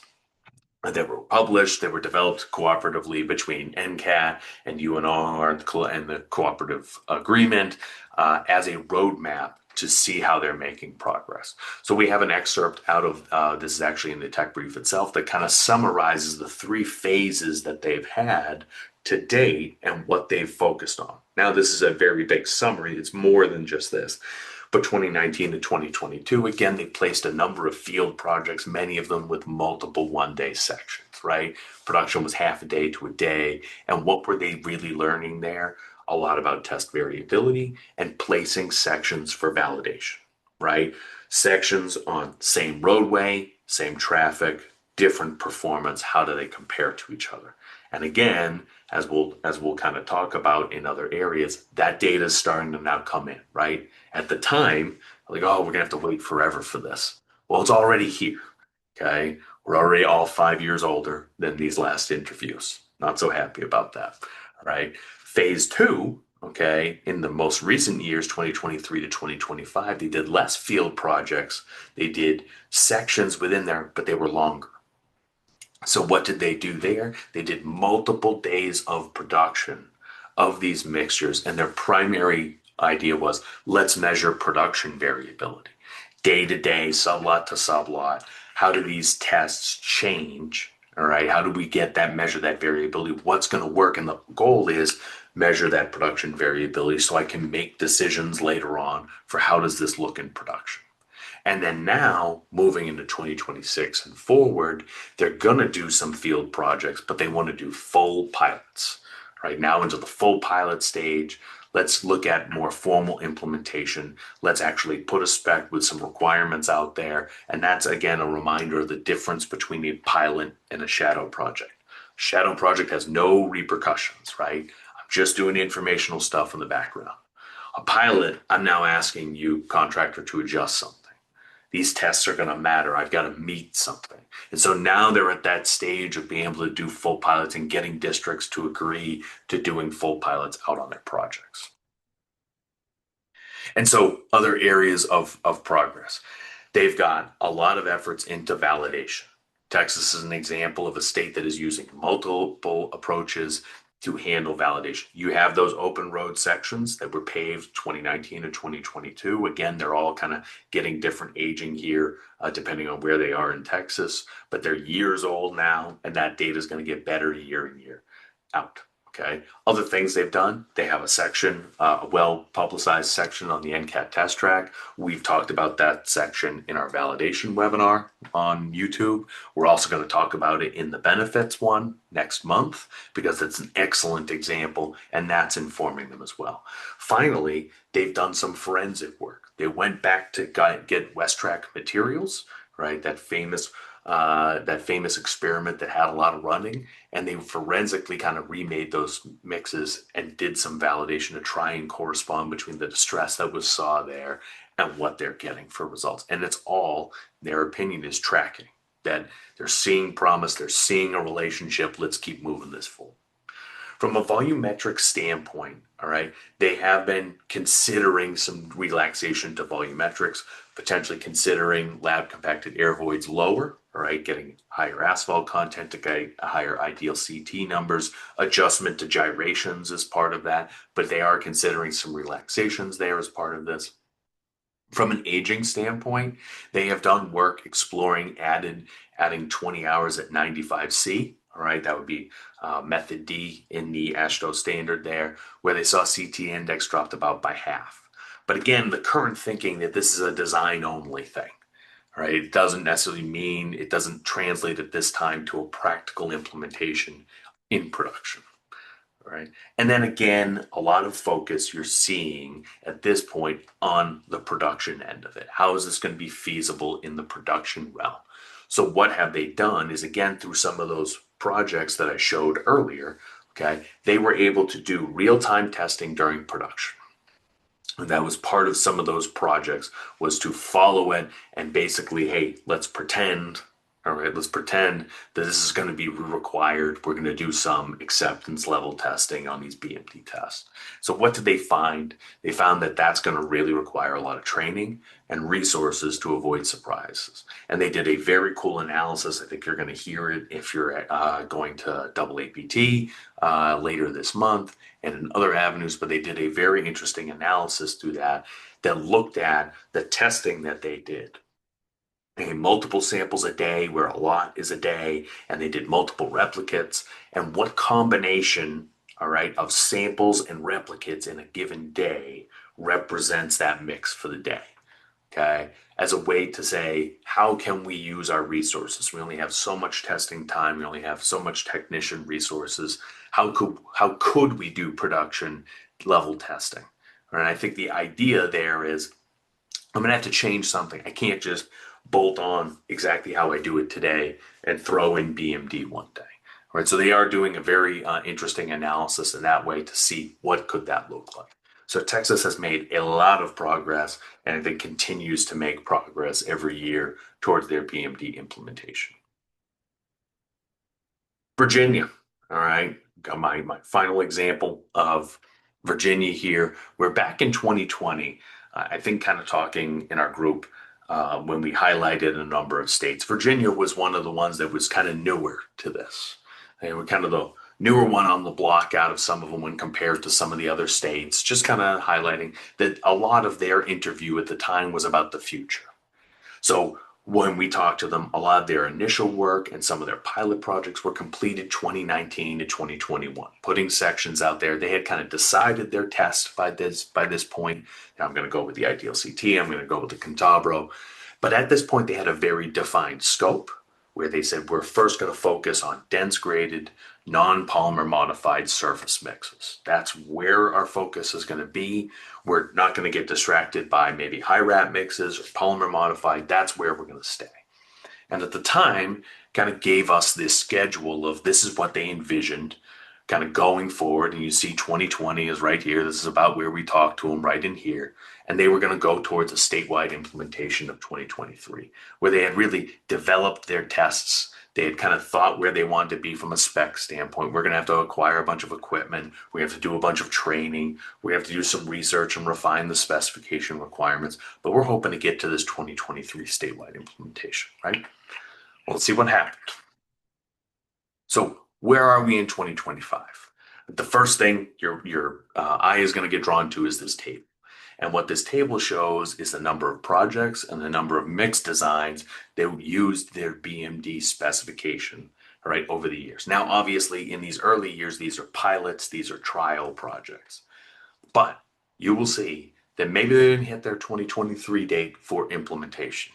that were published, that were developed cooperatively between NCAT and UNR and the cooperative agreement as a roadmap to see how they're making progress. So we have an excerpt out of, this is actually in the tech brief itself, that kind of summarizes the 3 phases that they've had to date and what they've focused on. Now, this is a very big summary. It's more than just this. But 2019 to 2022, again, they placed a number of field projects, many of them with multiple one-day sections, right? Production was half a day to a day. And what were they really learning there? A lot about test variability and placing sections for validation, right? Sections on same roadway, same traffic, different performance. How do they compare to each other? And again, as we'll kind of talk about in other areas, that data is starting to now come in, right? At the time, like, oh, we're gonna have to wait forever for this. Well, it's already here. Okay. We're already all 5 years older than these last interviews. Not so happy about that. All right. Phase 2, okay, in the most recent years, 2023 to 2025, they did less field projects. They did sections within there, but they were longer. So what did they do there? They did multiple days of production of these mixtures, and their primary idea was, let's measure production variability. Day to day, sublot to sublot. How do these tests change? All right, how do we get that, measure that variability? What's going to work? And the goal is measure that production variability so I can make decisions later on for how does this look in production. And then now, moving into 2026 and forward, they're going to do some field projects, but they want to do full pilots. Right now, into the full pilot stage, let's look at more formal implementation. Let's actually put a spec with some requirements out there. And that's, again, a reminder of the difference between a pilot and a shadow project. Shadow project has no repercussions, right? I'm just doing informational stuff in the background. A pilot, I'm now asking you, contractor, to adjust something. These tests are going to matter. I've got to meet something. And so now they're at that stage of being able to do full pilots and getting districts to agree to doing full pilots out on their projects. And so other areas of progress, they've got a lot of efforts into validation. Texas is an example of a state that is using multiple approaches to handle validation. You have those open road sections that were paved 2019 and 2022. Again, they're all kind of getting different aging here, depending on where they are in Texas, but they're years old now, and that data is going to get better year in year out. Okay. Other things they've done, they have a section, a well-publicized section on the NCAT test track. We've talked about that section in our validation webinar on YouTube. We're also going to talk about it in the benefits one next month because it's an excellent example and that's informing them as well. Finally, they've done some forensic work. They went back to get West Track materials, right? That famous experiment that had a lot of running, and they forensically kind of remade those mixes and did some validation to try and correspond between the distress that was saw there and what they're getting for results. And it's all, their opinion is tracking, that they're seeing promise, they're seeing a relationship, let's keep moving this forward. From a volumetric standpoint, all right, they have been considering some relaxation to volumetrics, potentially considering lab compacted air voids lower, all right, getting higher asphalt content to get higher ideal CT numbers, adjustment to gyrations as part of that, but they are considering some relaxations there as part of this. From an aging standpoint, they have done work exploring adding 20 hours at 95C. All right, that would be method D in the AASHTO standard there, where they saw CT index dropped about by half. But again, the current thinking that this is a design only thing, right? It doesn't necessarily mean, it doesn't translate at this time to a practical implementation in production. Right. And then again, a lot of focus you're seeing at this point on the production end of it. How is this going to be feasible in the production realm? So what have they done is, again, through some of those projects that I showed earlier, okay, they were able to do real-time testing during production. And that was part of some of those projects, was to follow it and basically, hey, let's pretend, all right, let's pretend that this is going to be required. We're going to do some acceptance level testing on these BMD tests. So what did they find? They found that that's going to really require a lot of training and resources to avoid surprises. And they did a very cool analysis. I think you're going to hear it if you're going to double APT later this month and in other avenues, but they did a very interesting analysis through that looked at the testing that they did. Multiple samples a day, where a lot is a day, and they did multiple replicates, and what combination, all right, of samples and replicates in a given day represents that mix for the day, okay, as a way to say, how can we use our resources? We only have so much testing time, we only have so much technician resources. How could we do production level testing? And I think the idea there is, I'm going to have to change something. I can't just bolt on exactly how I do it today and throw in BMD one day. All right, so they are doing a very interesting analysis in that way to see what could that look like. So Texas has made a lot of progress, and I think continues to make progress every year towards their BMD implementation. Virginia, all right, got my final example of Virginia here. We're back in 2020, I think kind of talking in our group, when we highlighted a number of states. Virginia was one of the ones that was kind of newer to this. They were kind of the newer one on the block out of some of them when compared to some of the other states, just kind of highlighting that a lot of their interview at the time was about the future. So when we talked to them, a lot of their initial work and some of their pilot projects were completed 2019 to 2021, putting sections out there. They had kind of decided their test by this point. Now I'm going to go with the ideal CT. I'm going to go with the Cantabro. But at this point, they had a very defined scope where they said, we're first going to focus on dense graded, non-polymer modified surface mixes. That's where our focus is going to be. We're not going to get distracted by maybe high wrap mixes or polymer modified. That's where we're going to stay. And at the time, kind of gave us this schedule of this is what they envisioned kind of going forward. And you see 2020 is right here. This is about where we talked to them right in here. And they were going to go towards a statewide implementation of 2023, where they had really developed their tests. They had kind of thought where they wanted to be from a spec standpoint. We're going to have to acquire a bunch of equipment. We have to do a bunch of training. We have to do some research and refine the specification requirements. But we're hoping to get to this 2023 statewide implementation, right? Well, let's see what happened. So where are we in 2025? The first thing your eye is going to get drawn to is this table. And what this table shows is the number of projects and the number of mix designs that used their BMD specification, all right, over the years. Now, obviously, in these early years, these are pilots, these are trial projects. But you will see that maybe they didn't hit their 2023 date for implementation,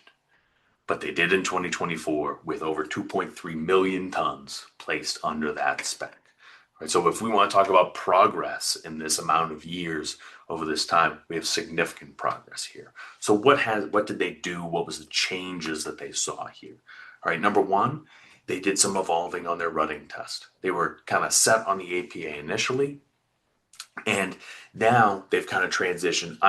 but they did in 2024 with over 2.3 million tons placed under that spec. Right, so if we want to talk about progress in this amount of years over this time, we have significant progress here. So what did they do? What was the changes that they saw here? All right, number one, they did some evolving on their rutting test. They were kind of set on the APA initially, and now they've kind of transitioned.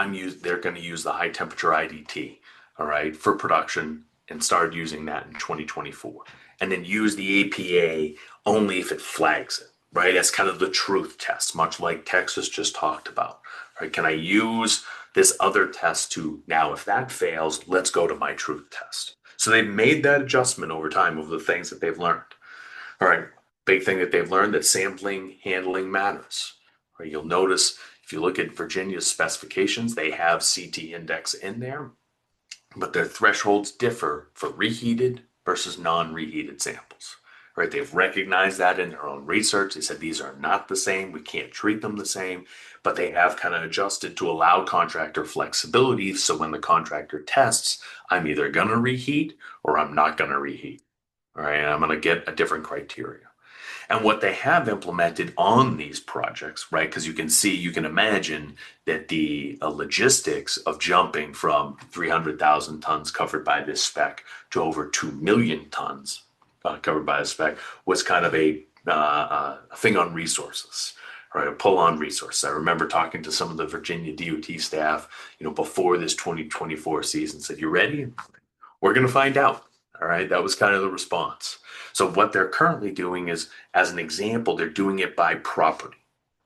They're going to use the high temperature IDT, all right, for production, and started using that in 2024, and then use the APA only if it flags it. Right, that's kind of the truth test, much like Texas just talked about. Right, can I use this other test to now, if that fails, let's go to my truth test. So they've made that adjustment over time of the things that they've learned. All right, big thing that they've learned that sampling handling matters. Right, you'll notice if you look at Virginia's specifications, they have CT index in there, but their thresholds differ for reheated versus non-reheated samples. Right, they've recognized that in their own research. They said these are not the same. We can't treat them the same, but they have kind of adjusted to allow contractor flexibility. So when the contractor tests, I'm either going to reheat or I'm not going to reheat. All right, and I'm going to get a different criteria. And what they have implemented on these projects, right, because you can imagine that the logistics of jumping from 300,000 tons covered by this spec to over 2 million tons covered by a spec was kind of a thing on resources, right? A pull on resources. I remember talking to some of the Virginia DOT staff, before this 2024 season, said, "You ready? We're going to find out." All right. That was kind of the response. So what they're currently doing is, as an example, they're doing it by property.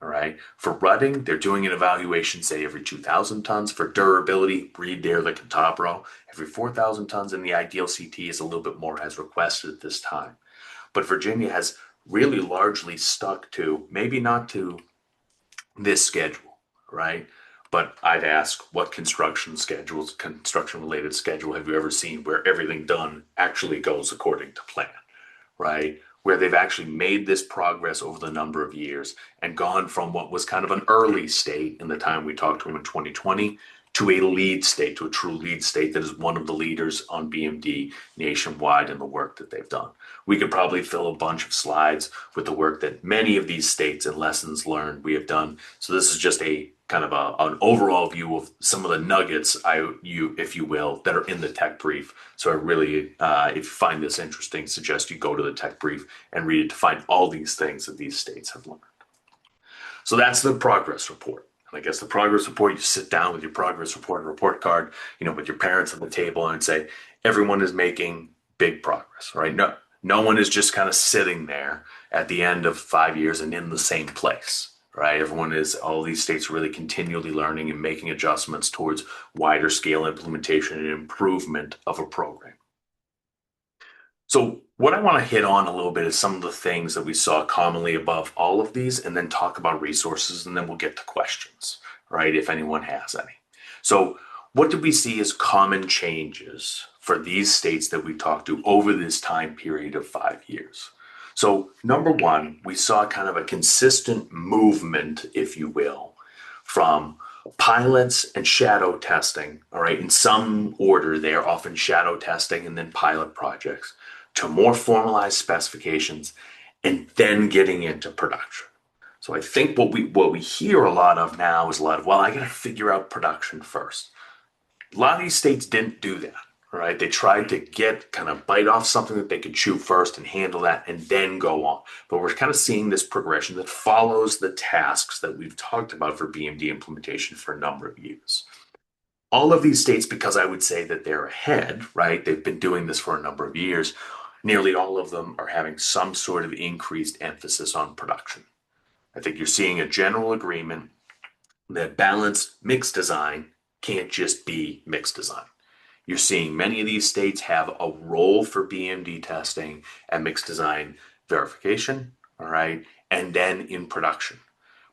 All right. For rutting, they're doing an evaluation, say every 2,000 tons. For durability, read there like a top row, every 4,000 tons, and the ideal CT is a little bit more as requested at this time. But Virginia has really largely stuck to, maybe not to this schedule, right? But I'd ask, what construction-related schedule have you ever seen where everything done actually goes according to plan, right? Where they've actually made this progress over the number of years and gone from what was kind of an early state in the time we talked to them in 2020 to a lead state, to a true lead state that is one of the leaders on BMD nationwide in the work that they've done. We could probably fill a bunch of slides with the work that many of these states and lessons learned we have done. So this is just a kind of an overall view of some of the nuggets, if you will, that are in the tech brief. So I really, if you find this interesting, suggest you go to the tech brief and read it to find all these things that these states have learned. So that's the progress report. And I guess the progress report, you sit down with your progress report and report card, with your parents at the table and say, everyone is making big progress, right? No one is just kind of sitting there at the end of 5 years and in the same place. Right, all these states are really continually learning and making adjustments towards wider scale implementation and improvement of a program. So what I want to hit on a little bit is some of the things that we saw commonly above all of these, and then talk about resources, and then we'll get to questions, right, if anyone has any. So what did we see as common changes for these states that we talked to over this time period of 5 years? So number one, we saw kind of a consistent movement, if you will, from Pilots and shadow testing, all right, in some order, they are often shadow testing and then pilot projects to more formalized specifications and then getting into production. So I think what we hear a lot of now is a lot of, well, I got to figure out production first. A lot of these states didn't do that. Right? They tried to kind of bite off something that they could chew first and handle that and then go on. But we're kind of seeing this progression that follows the tasks that we've talked about for BMD implementation for a number of years. All of these states, because I would say that they're ahead, right? They've been doing this for a number of years. Nearly all of them are having some sort of increased emphasis on production. I think you're seeing a general agreement that balanced mixed design can't just be mixed design. You're seeing many of these states have a role for BMD testing and mixed design verification, all right, and then in production.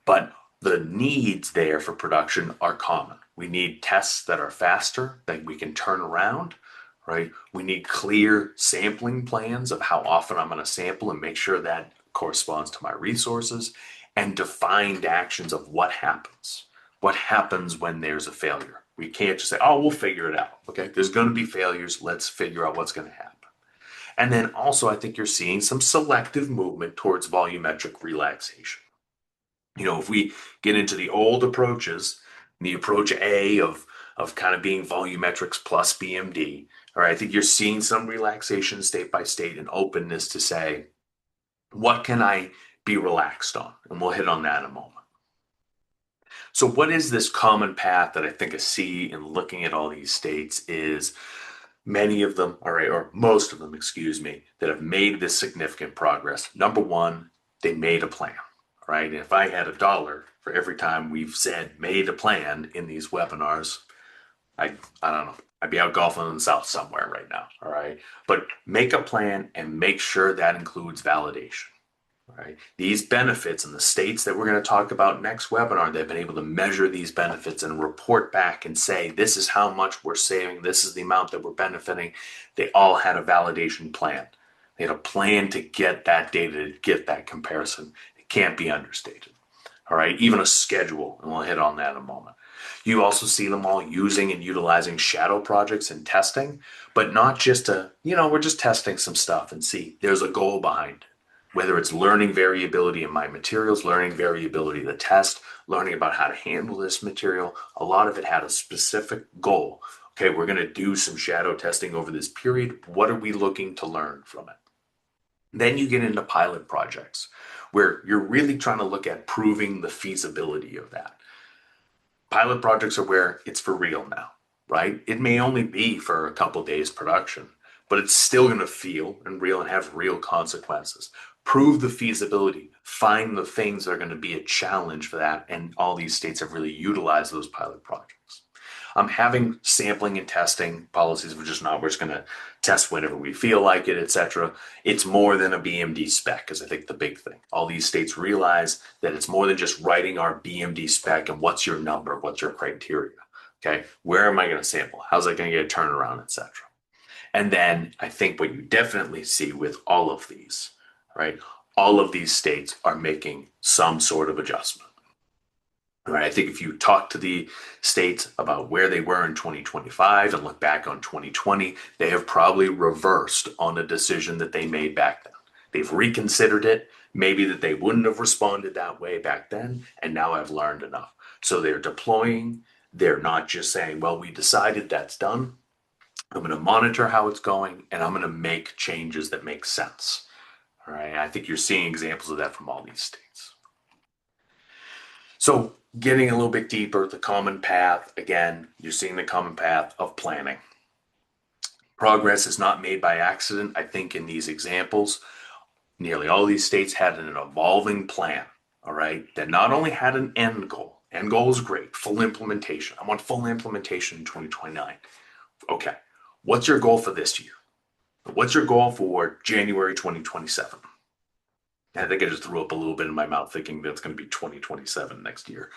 But the needs there for production are common. We need tests that are faster, that we can turn around, right? We need clear sampling plans of how often I'm going to sample and make sure that corresponds to my resources, and defined actions of what happens. What happens when there's a failure? We can't just say, oh, we'll figure it out. Okay, there's going to be failures. Let's figure out what's going to happen. And then also, I think you're seeing some selective movement towards volumetric relaxation. If we get into the old approaches, the approach A of kind of being volumetrics plus BMD, all right, I think you're seeing some relaxation state by state and openness to say, what can I be relaxed on? And we'll hit on that in a moment. So what is this common path that I think I see in looking at all these states is many of them, all right, or most of them, excuse me, that have made this significant progress. Number one, they made a plan, right? And if I had $1 for every time we've said made a plan in these webinars, I don't know, I'd be out golfing in the South somewhere right now, all right? But make a plan and make sure that includes validation. Right. These benefits in the states that we're going to talk about next webinar, they've been able to measure these benefits and report back and say, this is how much we're saving. This is the amount that we're benefiting. They all had a validation plan. They had a plan to get that data, to get that comparison. It can't be understated. All right. Even a schedule, and we'll hit on that in a moment. You also see them all using and utilizing shadow projects and testing, but not just we're just testing some stuff and see there's a goal behind it. Whether it's learning variability in my materials, learning variability of the test, learning about how to handle this material, a lot of it had a specific goal. Okay, we're going to do some shadow testing over this period. What are we looking to learn from it? Then you get into pilot projects where you're really trying to look at proving the feasibility of that. Pilot projects are where it's for real now, right? It may only be for a couple days production, but it's still going to feel and real and have real consequences. Prove the feasibility, find the things that are going to be a challenge for that, and all these states have really utilized those pilot projects. Having sampling and testing policies, we're just going to test whenever we feel like it, etc. It's more than a BMD spec, is I think the big thing. All these states realize that it's more than just writing our BMD spec and what's your number, what's your criteria, okay? Where am I going to sample? How's that going to get a turnaround, etc. And then I think what you definitely see with all of these, right? All of these states are making some sort of adjustment. All right, I think if you talk to the states about where they were in 2025 and look back on 2020, they have probably reversed on a decision that they made back then. They've reconsidered it, maybe that they wouldn't have responded that way back then, and now I've learned enough. So they're deploying, they're not just saying, well, we decided that's done. I'm going to monitor how it's going, and I'm going to make changes that make sense. All right, I think you're seeing examples of that from all these states. So getting a little bit deeper, the common path, again, you're seeing the common path of planning. Progress is not made by accident. I think in these examples, nearly all these states had an evolving plan, all right, that not only had an end goal. End goal is great, full implementation. I want full implementation in 2029. Okay, what's your goal for this year? What's your goal for January 2027? I think I just threw up a little bit in my mouth thinking that's going to be 2027 next year.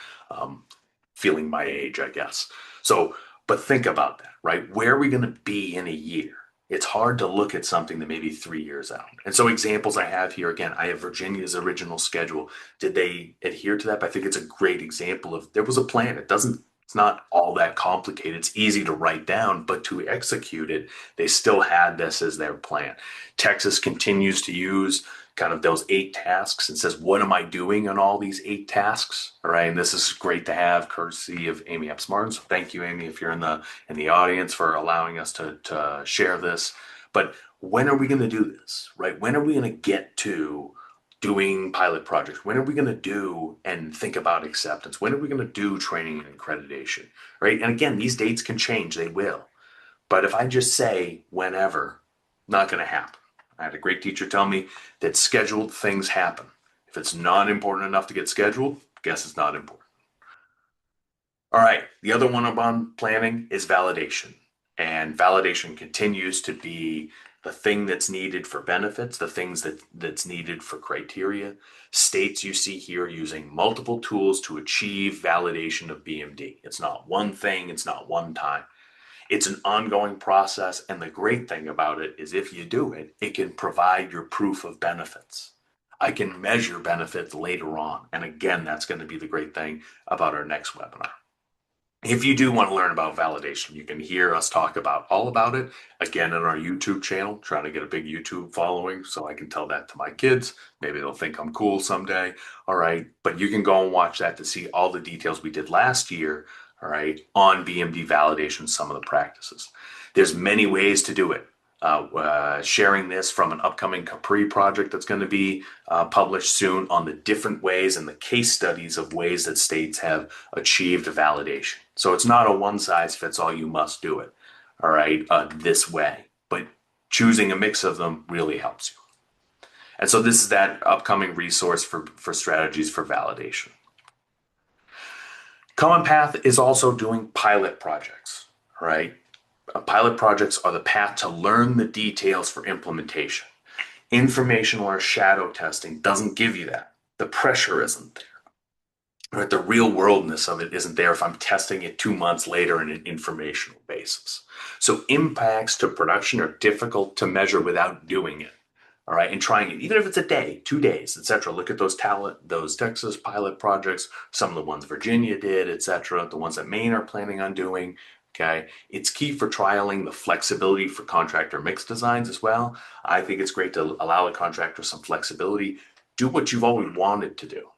Feeling my age, I guess. So, but think about that, right? Where are we going to be in a year? It's hard to look at something that may be 3 years out. And so examples I have here, again, I have Virginia's original schedule. Did they adhere to that? But I think it's a great example of there was a plan. It's not all that complicated. It's easy to write down, but to execute it, they still had this as their plan. Texas continues to use kind of those 8 tasks and says, what am I doing on all these 8 tasks? All right. And this is great to have, courtesy of Amy Epps-Martin. So thank you, Amy, if you're in the audience, for allowing us to share this. But when are we going to do this, right? When are we going to get to doing pilot projects? When are we going to do and think about acceptance? When are we going to do training and accreditation, right? And again, these dates can change. They will. But if I just say whenever, not going to happen. I had a great teacher tell me that scheduled things happen. If it's not important enough to get scheduled, guess it's not important. All right, the other one on planning is validation. And validation continues to be the thing that's needed for benefits, the things that's needed for criteria. States you see here using multiple tools to achieve validation of BMD. It's not one thing, it's not one time. It's an ongoing process, and the great thing about it is if you do it, it can provide your proof of benefits. I can measure benefits later on. And again, that's going to be the great thing about our next webinar. If you do want to learn about validation, you can hear us talk about all about it again on our YouTube channel, trying to get a big YouTube following so I can tell that to my kids. Maybe they'll think I'm cool someday. All right. But you can go and watch that to see all the details we did last year, all right, on BMD validation, some of the practices. There's many ways to do it. Sharing this from an upcoming Capri project that's going to be published soon on the different ways and the case studies of ways that states have achieved validation. So it's not a one size fits all, you must do it, all right, this way. But choosing a mix of them really helps you. And so this is that upcoming resource for strategies for validation. Common Path is also doing pilot projects, right? Pilot projects are the path to learn the details for implementation. Informational or shadow testing doesn't give you that. The pressure isn't there. Right? The real worldness of it isn't there if I'm testing it 2 months later on an informational basis. So impacts to production are difficult to measure without doing it. All right, and trying it, even if it's a day, 2 days, etc. Look at those Texas pilot projects, some of the ones Virginia did, etc. The ones that Maine are planning on doing. Okay, it's key for trialing the flexibility for contractor mix designs as well. I think it's great to allow a contractor some flexibility. Do what you've always wanted to do,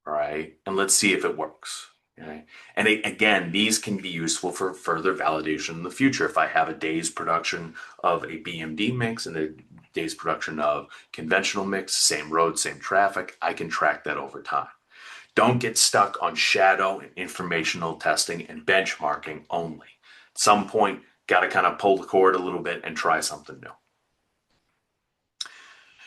all right? And let's see if it works. Okay. And again, these can be useful for further validation in the future. If I have a day's production of a BMD mix and a day's production of conventional mix, same road, same traffic, I can track that over time. Don't get stuck on shadow and informational testing and benchmarking only. At some point, got to kind of pull the cord a little bit and try something new.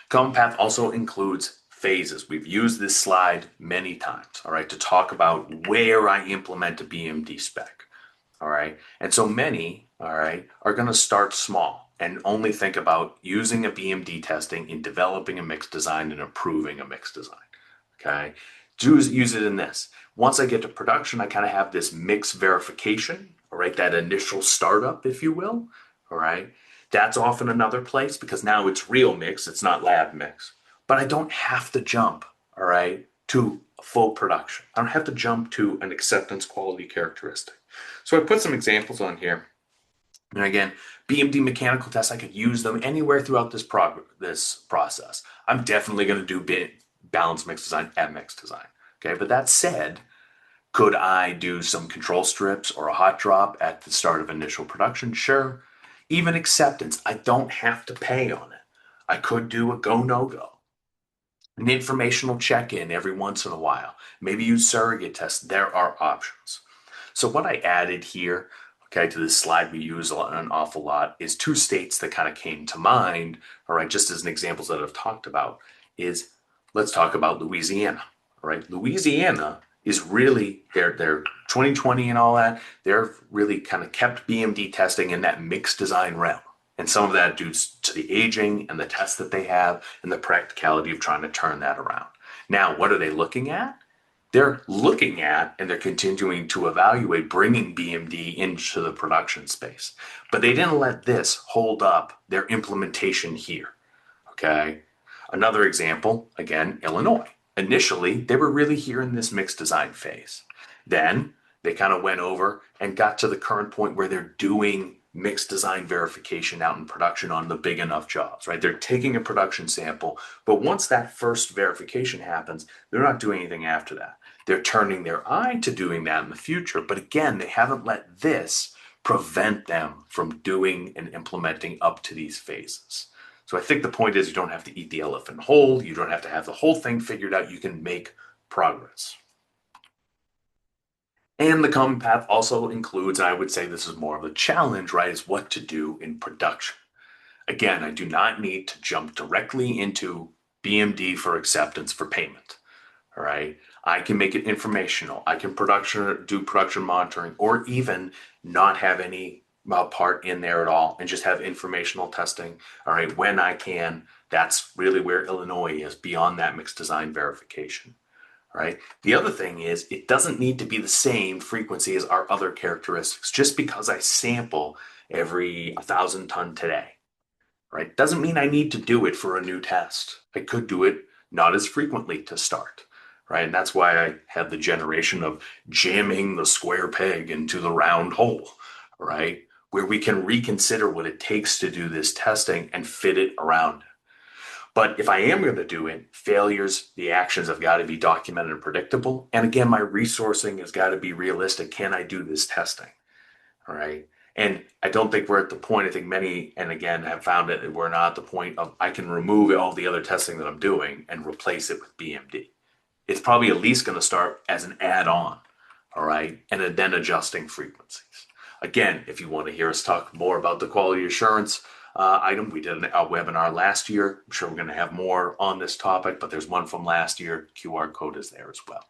Common Path also includes phases. We've used this slide many times, all right, to talk about where I implement a BMD spec, all right? And so many, all right, are going to start small and only think about using a BMD testing in developing a mix design and improving a mix design, okay? Use it in this. Once I get to production, I kind of have this mix verification, all right, that initial startup, if you will, all right? That's often another place because now it's real mix, it's not lab mix. But I don't have to jump, all right, to full production. I don't have to jump to an acceptance quality characteristic. So I put some examples on here. And again, BMD mechanical tests, I could use them anywhere throughout this process. I'm definitely going to do balance mix design at mix design. Okay, but that said, could I do some control strips or a hot drop at the start of initial production? Sure. Even acceptance, I don't have to pay on it. I could do a go, no go. An informational check-in every once in a while. Maybe use surrogate tests. There are options. So what I added here, okay, to this slide we use an awful lot, is 2 states that kind of came to mind, all right, just as an examples that I've talked about, is let's talk about Louisiana, all right? Louisiana is really, their 2020 and all that, they're really kind of kept BMD testing in that mixed design realm. And some of that due to the aging and the tests that they have and the practicality of trying to turn that around. Now, what are they looking at? they're looking at and they're continuing to evaluate bringing BMD into the production space. But they didn't let this hold up their implementation here. Okay. Another example, again, Illinois. Initially, they were really here in this mixed design phase. Then they kind of went over and got to the current point where they're doing mixed design verification out in production on the big enough jobs, right? They're taking a production sample, but once that first verification happens, they're not doing anything after that. They're turning their eye to doing that in the future, but again, they haven't let this prevent them from doing and implementing up to these phases. So I think the point is you don't have to eat the elephant whole. You don't have to have the whole thing figured out. You can make progress. And the common path also includes, and I would say this is more of a challenge, right, is what to do in production. Again, I do not need to jump directly into BMD for acceptance for payment. All right. I can make it informational. I can do production monitoring, or even not have any part in there at all and just have informational testing. All right. When I can, that's really where Illinois is beyond that mixed design verification. Right. The other thing is it doesn't need to be the same frequency as our other characteristics. Just because I sample every 1,000 ton today, right, doesn't mean I need to do it for a new test. I could do it not as frequently to start, right? And that's why I have the generation of jamming the square peg into the round hole, right? Where we can reconsider what it takes to do this testing and fit it around. But if I am going to do it, failures, the actions have got to be documented and predictable. And again, my resourcing has got to be realistic. Can I do this testing? All right. And I don't think we're at the point, I think many, and again, have found that we're not at the point of I can remove all the other testing that I'm doing and replace it with BMD. It's probably at least going to start as an add-on. All right. And then adjusting frequencies. Again, if you want to hear us talk more about the quality assurance item, we did a webinar last year. I'm sure we're going to have more on this topic, but there's one from last year. QR code is there as well.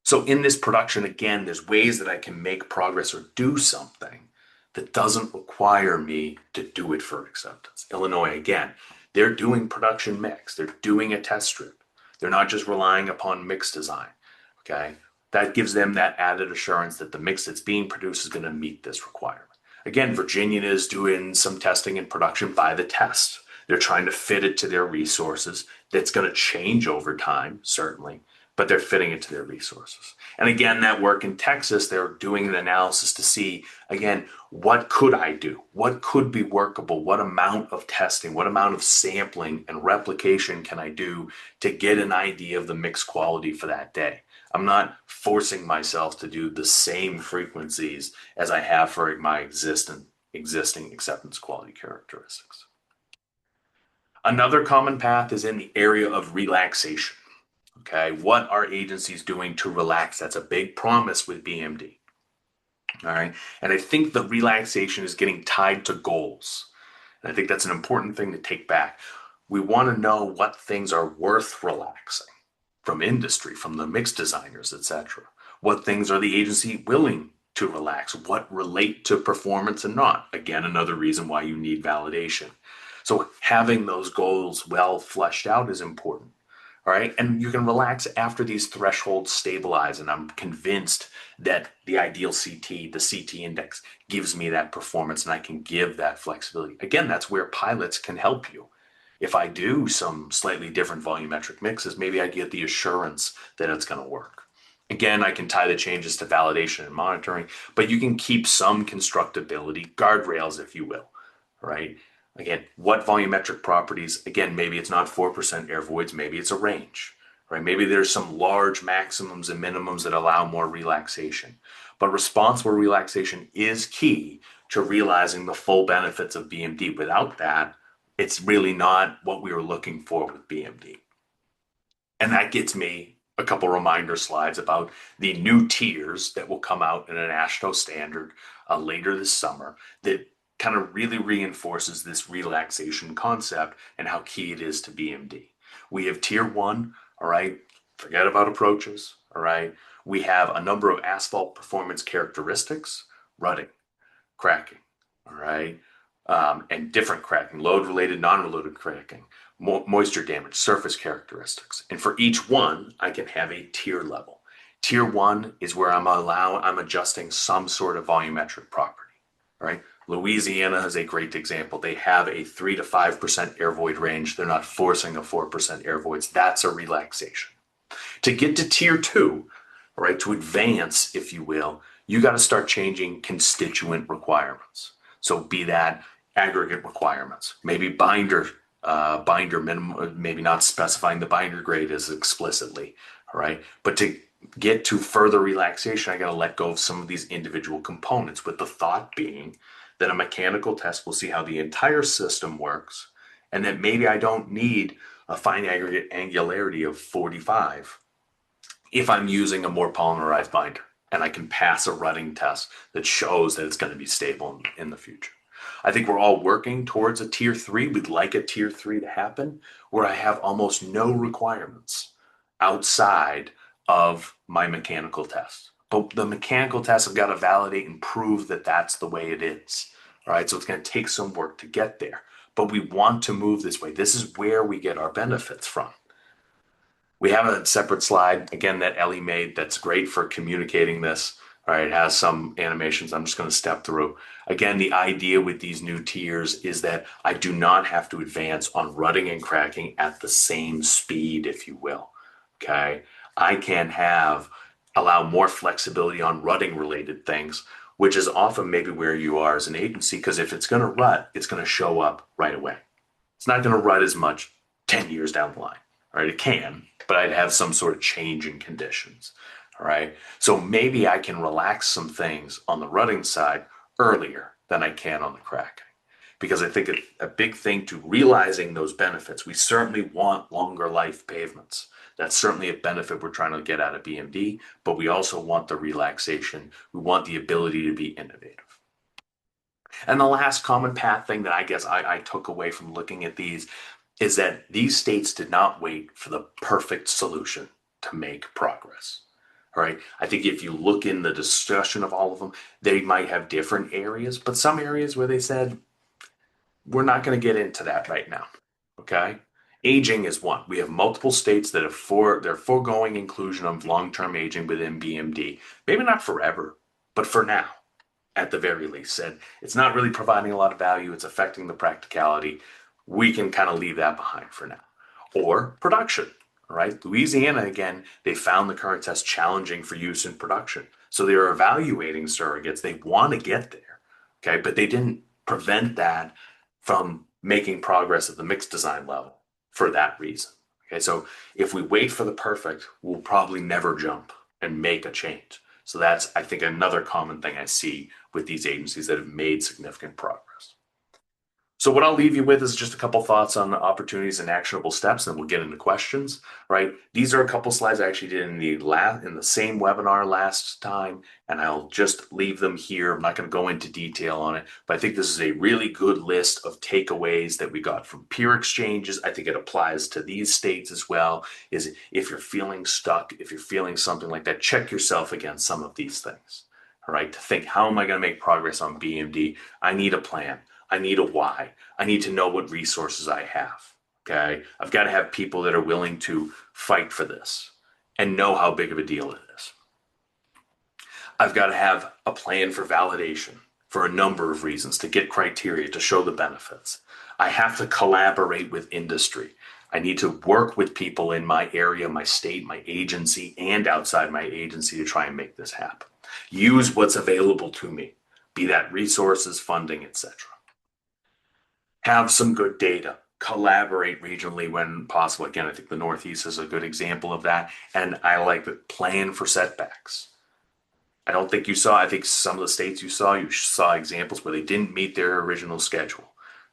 So in this production, again, there's ways that I can make progress or do something that doesn't require me to do it for acceptance. Illinois, again, they're doing production mix. They're doing a test strip. They're not just relying upon mix design, okay? That gives them that added assurance that the mix that's being produced is going to meet this requirement. Again, Virginia is doing some testing in production by the test. They're trying to fit it to their resources. That's going to change over time, certainly, but they're fitting it to their resources. And again, that work in Texas, they're doing an analysis to see, again, what could I do? What could be workable? What amount of testing, what amount of sampling and replication can I do to get an idea of the mix quality for that day? I'm not forcing myself to do the same frequencies as I have for my existing acceptance quality characteristics. Another common path is in the area of relaxation. Okay, what are agencies doing to relax? That's a big promise with BMD. All right, and I think the relaxation is getting tied to goals. And I think that's an important thing to take back. We want to know what things are worth relaxing from industry, from the mix designers, etc. What things are the agency willing to relax? What relate to performance and not? Again, another reason why you need validation. So having those goals well fleshed out is important. All right. And you can relax after these thresholds stabilize. And I'm convinced that the ideal CT, the CT index, gives me that performance and I can give that flexibility. Again, that's where pilots can help you. If I do some slightly different volumetric mixes, maybe I get the assurance that it's going to work. Again, I can tie the changes to validation and monitoring, but you can keep some constructability, guardrails, if you will, right? Again, what volumetric properties? Again, maybe it's not 4% air voids, maybe it's a range, right? Maybe there's some large maximums and minimums that allow more relaxation. But responsible relaxation is key to realizing the full benefits of BMD. Without that, it's really not what we were looking for with BMD. And that gets me a couple reminder slides about the new tiers that will come out in an AASHTO standard later this summer that kind of really reinforces this relaxation concept and how key it is to BMD. We have tier 1, all right, forget about approaches, all right. We have a number of asphalt performance characteristics, rutting, cracking, all right, and different cracking, load-related, non-loaded cracking. moisture damage, surface characteristics. And for each one, I can have a tier level. Tier 1 is where I'm adjusting some sort of volumetric property, right? Louisiana is a great example. They have a 3 to 5% air void range. They're not forcing a 4% air voids. That's a relaxation. To get to tier 2, right, to advance, if you will, you got to start changing constituent requirements. So be that aggregate requirements, maybe binder minimum, maybe not specifying the binder grade as explicitly, all right? But to get to further relaxation, I got to let go of some of these individual components, with the thought being that a mechanical test will see how the entire system works, and that maybe I don't need a fine aggregate angularity of 45 if I'm using a more polymerized binder, and I can pass a rutting test that shows that it's going to be stable in the future. I think we're all working towards a tier 3. We'd like a tier 3 to happen where I have almost no requirements outside of my mechanical test. But the mechanical tests have got to validate and prove that that's the way it is. All right, so it's going to take some work to get there. But we want to move this way. This is where we get our benefits from. We have a separate slide, again, that Ellie made that's great for communicating this. All right, it has some animations I'm just going to step through. Again, the idea with these new tiers is that I do not have to advance on rutting and cracking at the same speed, if you will. Okay, I can allow more flexibility on rutting related things, which is often maybe where you are as an agency, because if it's going to rut, it's going to show up right away. It's not going to rut as much 10 years down the line. All right, it can, but I'd have some sort of change in conditions. All right, so maybe I can relax some things on the rutting side earlier than I can on the cracking. Because I think a big thing to realizing those benefits, we certainly want longer life pavements. That's certainly a benefit we're trying to get out of BMD, but we also want the relaxation. We want the ability to be innovative. And the last common path thing that I guess I took away from looking at these is that these states did not wait for the perfect solution to make progress. All right. I think if you look in the discussion of all of them, they might have different areas, but some areas where they said, we're not going to get into that right now. Okay. Aging is one. We have multiple states that they're foregoing inclusion of long-term aging within BMD. Maybe not forever, but for now, at the very least. Said it's not really providing a lot of value. It's affecting the practicality. We can kind of leave that behind for now. Or production, right? Louisiana, again, they found the current test challenging for use in production. So they're evaluating surrogates. They want to get there, okay? But they didn't prevent that from making progress at the mixed design level for that reason. Okay, so if we wait for the perfect, we'll probably never jump and make a change. So that's, I think, another common thing I see with these agencies that have made significant progress. So what I'll leave you with is just a couple thoughts on opportunities and actionable steps, and we'll get into questions, right? These are a couple slides I actually did in the same webinar last time, and I'll just leave them here. I'm not going to go into detail on it, but I think this is a really good list of takeaways that we got from peer exchanges. I think it applies to these states as well, is if you're feeling stuck, if you're feeling something like that, check yourself against some of these things, all right? To think, how am I going to make progress on BMD? I need a plan. I need a why. I need to know what resources I have. Okay. I've got to have people that are willing to fight for this and know how big of a deal it is. I've got to have a plan for validation for a number of reasons, to get criteria, to show the benefits. I have to collaborate with industry. I need to work with people in my area, my state, my agency, and outside my agency to try and make this happen. Use what's available to me, be that resources, funding, etc. Have some good data, collaborate regionally when possible. Again, I think the Northeast is a good example of that. And I like the plan for setbacks. I think some of the states you saw examples where they didn't meet their original schedule,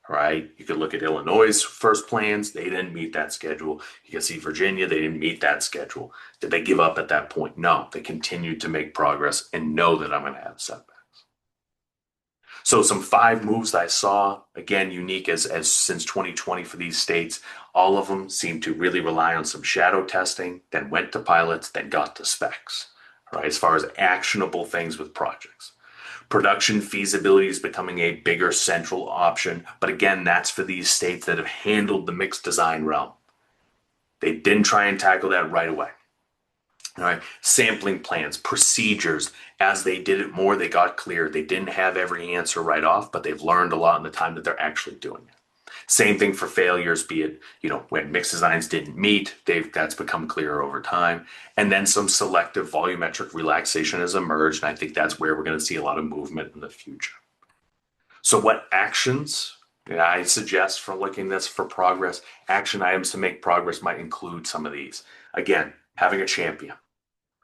right? You could look at Illinois' first plans. They didn't meet that schedule. You can see Virginia, they didn't meet that schedule. Did they give up at that point? No, they continued to make progress and know that I'm going to have setbacks. So some 5 moves that I saw, again, unique as since 2020 for these states. All of them seem to really rely on some shadow testing, then went to pilots, then got to specs, right? As far as actionable things with projects. Production feasibility is becoming a bigger central option, but again, that's for these states that have handled the mixed design realm. They didn't try and tackle that right away. All right, sampling plans, procedures, as they did it more, they got clear. They didn't have every answer right off, but they've learned a lot in the time that they're actually doing it. Same thing for failures, be it, when mixed designs didn't meet, that's become clearer over time. And then some selective volumetric relaxation has emerged. And I think that's where we're going to see a lot of movement in the future. So what actions I suggest for looking this for progress, action items to make progress might include some of these. Again, having a champion,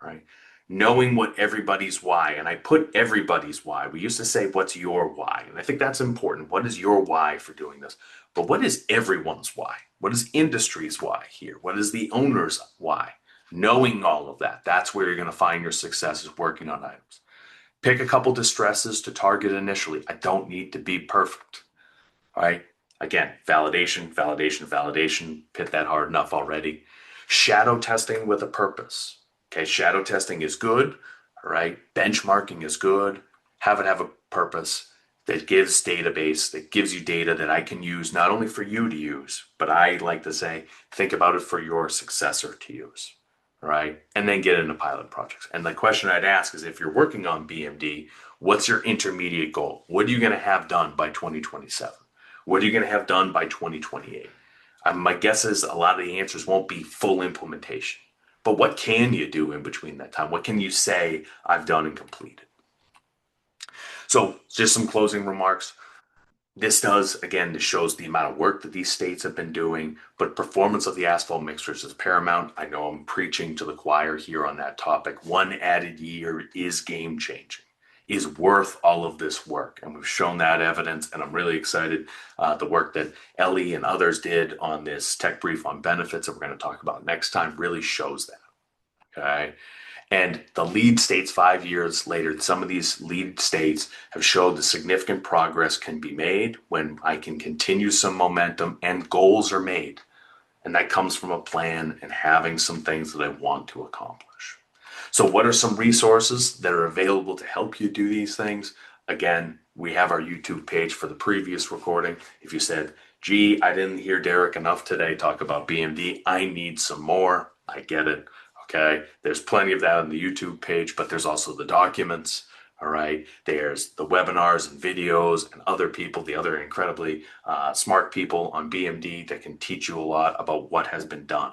right? Knowing what everybody's why, and I put everybody's why. We used to say, what's your why? And I think that's important. What is your why for doing this? But what is everyone's why? What is industry's why here? What is the owner's why? Knowing all of that, that's where you're going to find your success is working on items. Pick a couple distresses to target initially. I don't need to be perfect. All right. Again, validation, validation, validation. Hit that hard enough already. Shadow testing with a purpose. Okay, shadow testing is good, all right? Benchmarking is good. Have it have a purpose that gives database, that gives you data that I can use not only for you to use, but I like to say, think about it for your successor to use, all right? And then get into pilot projects. And the question I'd ask is if you're working on BMD, what's your intermediate goal? What are you going to have done by 2027? What are you going to have done by 2028? My guess is a lot of the answers won't be full implementation. But what can you do in between that time? What can you say I've done and completed? So just some closing remarks. This shows the amount of work that these states have been doing, but performance of the asphalt mixtures is paramount. I know I'm preaching to the choir here on that topic. One added year is game changing, is worth all of this work. And we've shown that evidence, and I'm really excited. The work that Ellie and others did on this tech brief on benefits that we're going to talk about next time really shows that. Okay. And the lead states 5 years later, some of these lead states have showed the significant progress can be made when I can continue some momentum and goals are made. And that comes from a plan and having some things that I want to accomplish. So what are some resources that are available to help you do these things? Again, we have our YouTube page for the previous recording. If you said, gee, I didn't hear Derek enough today talk about BMD, I need some more, I get it. Okay, there's plenty of that on the YouTube page, but there's also the documents. All right, there's the webinars and videos and other people, the other incredibly smart people on BMD that can teach you a lot about what has been done.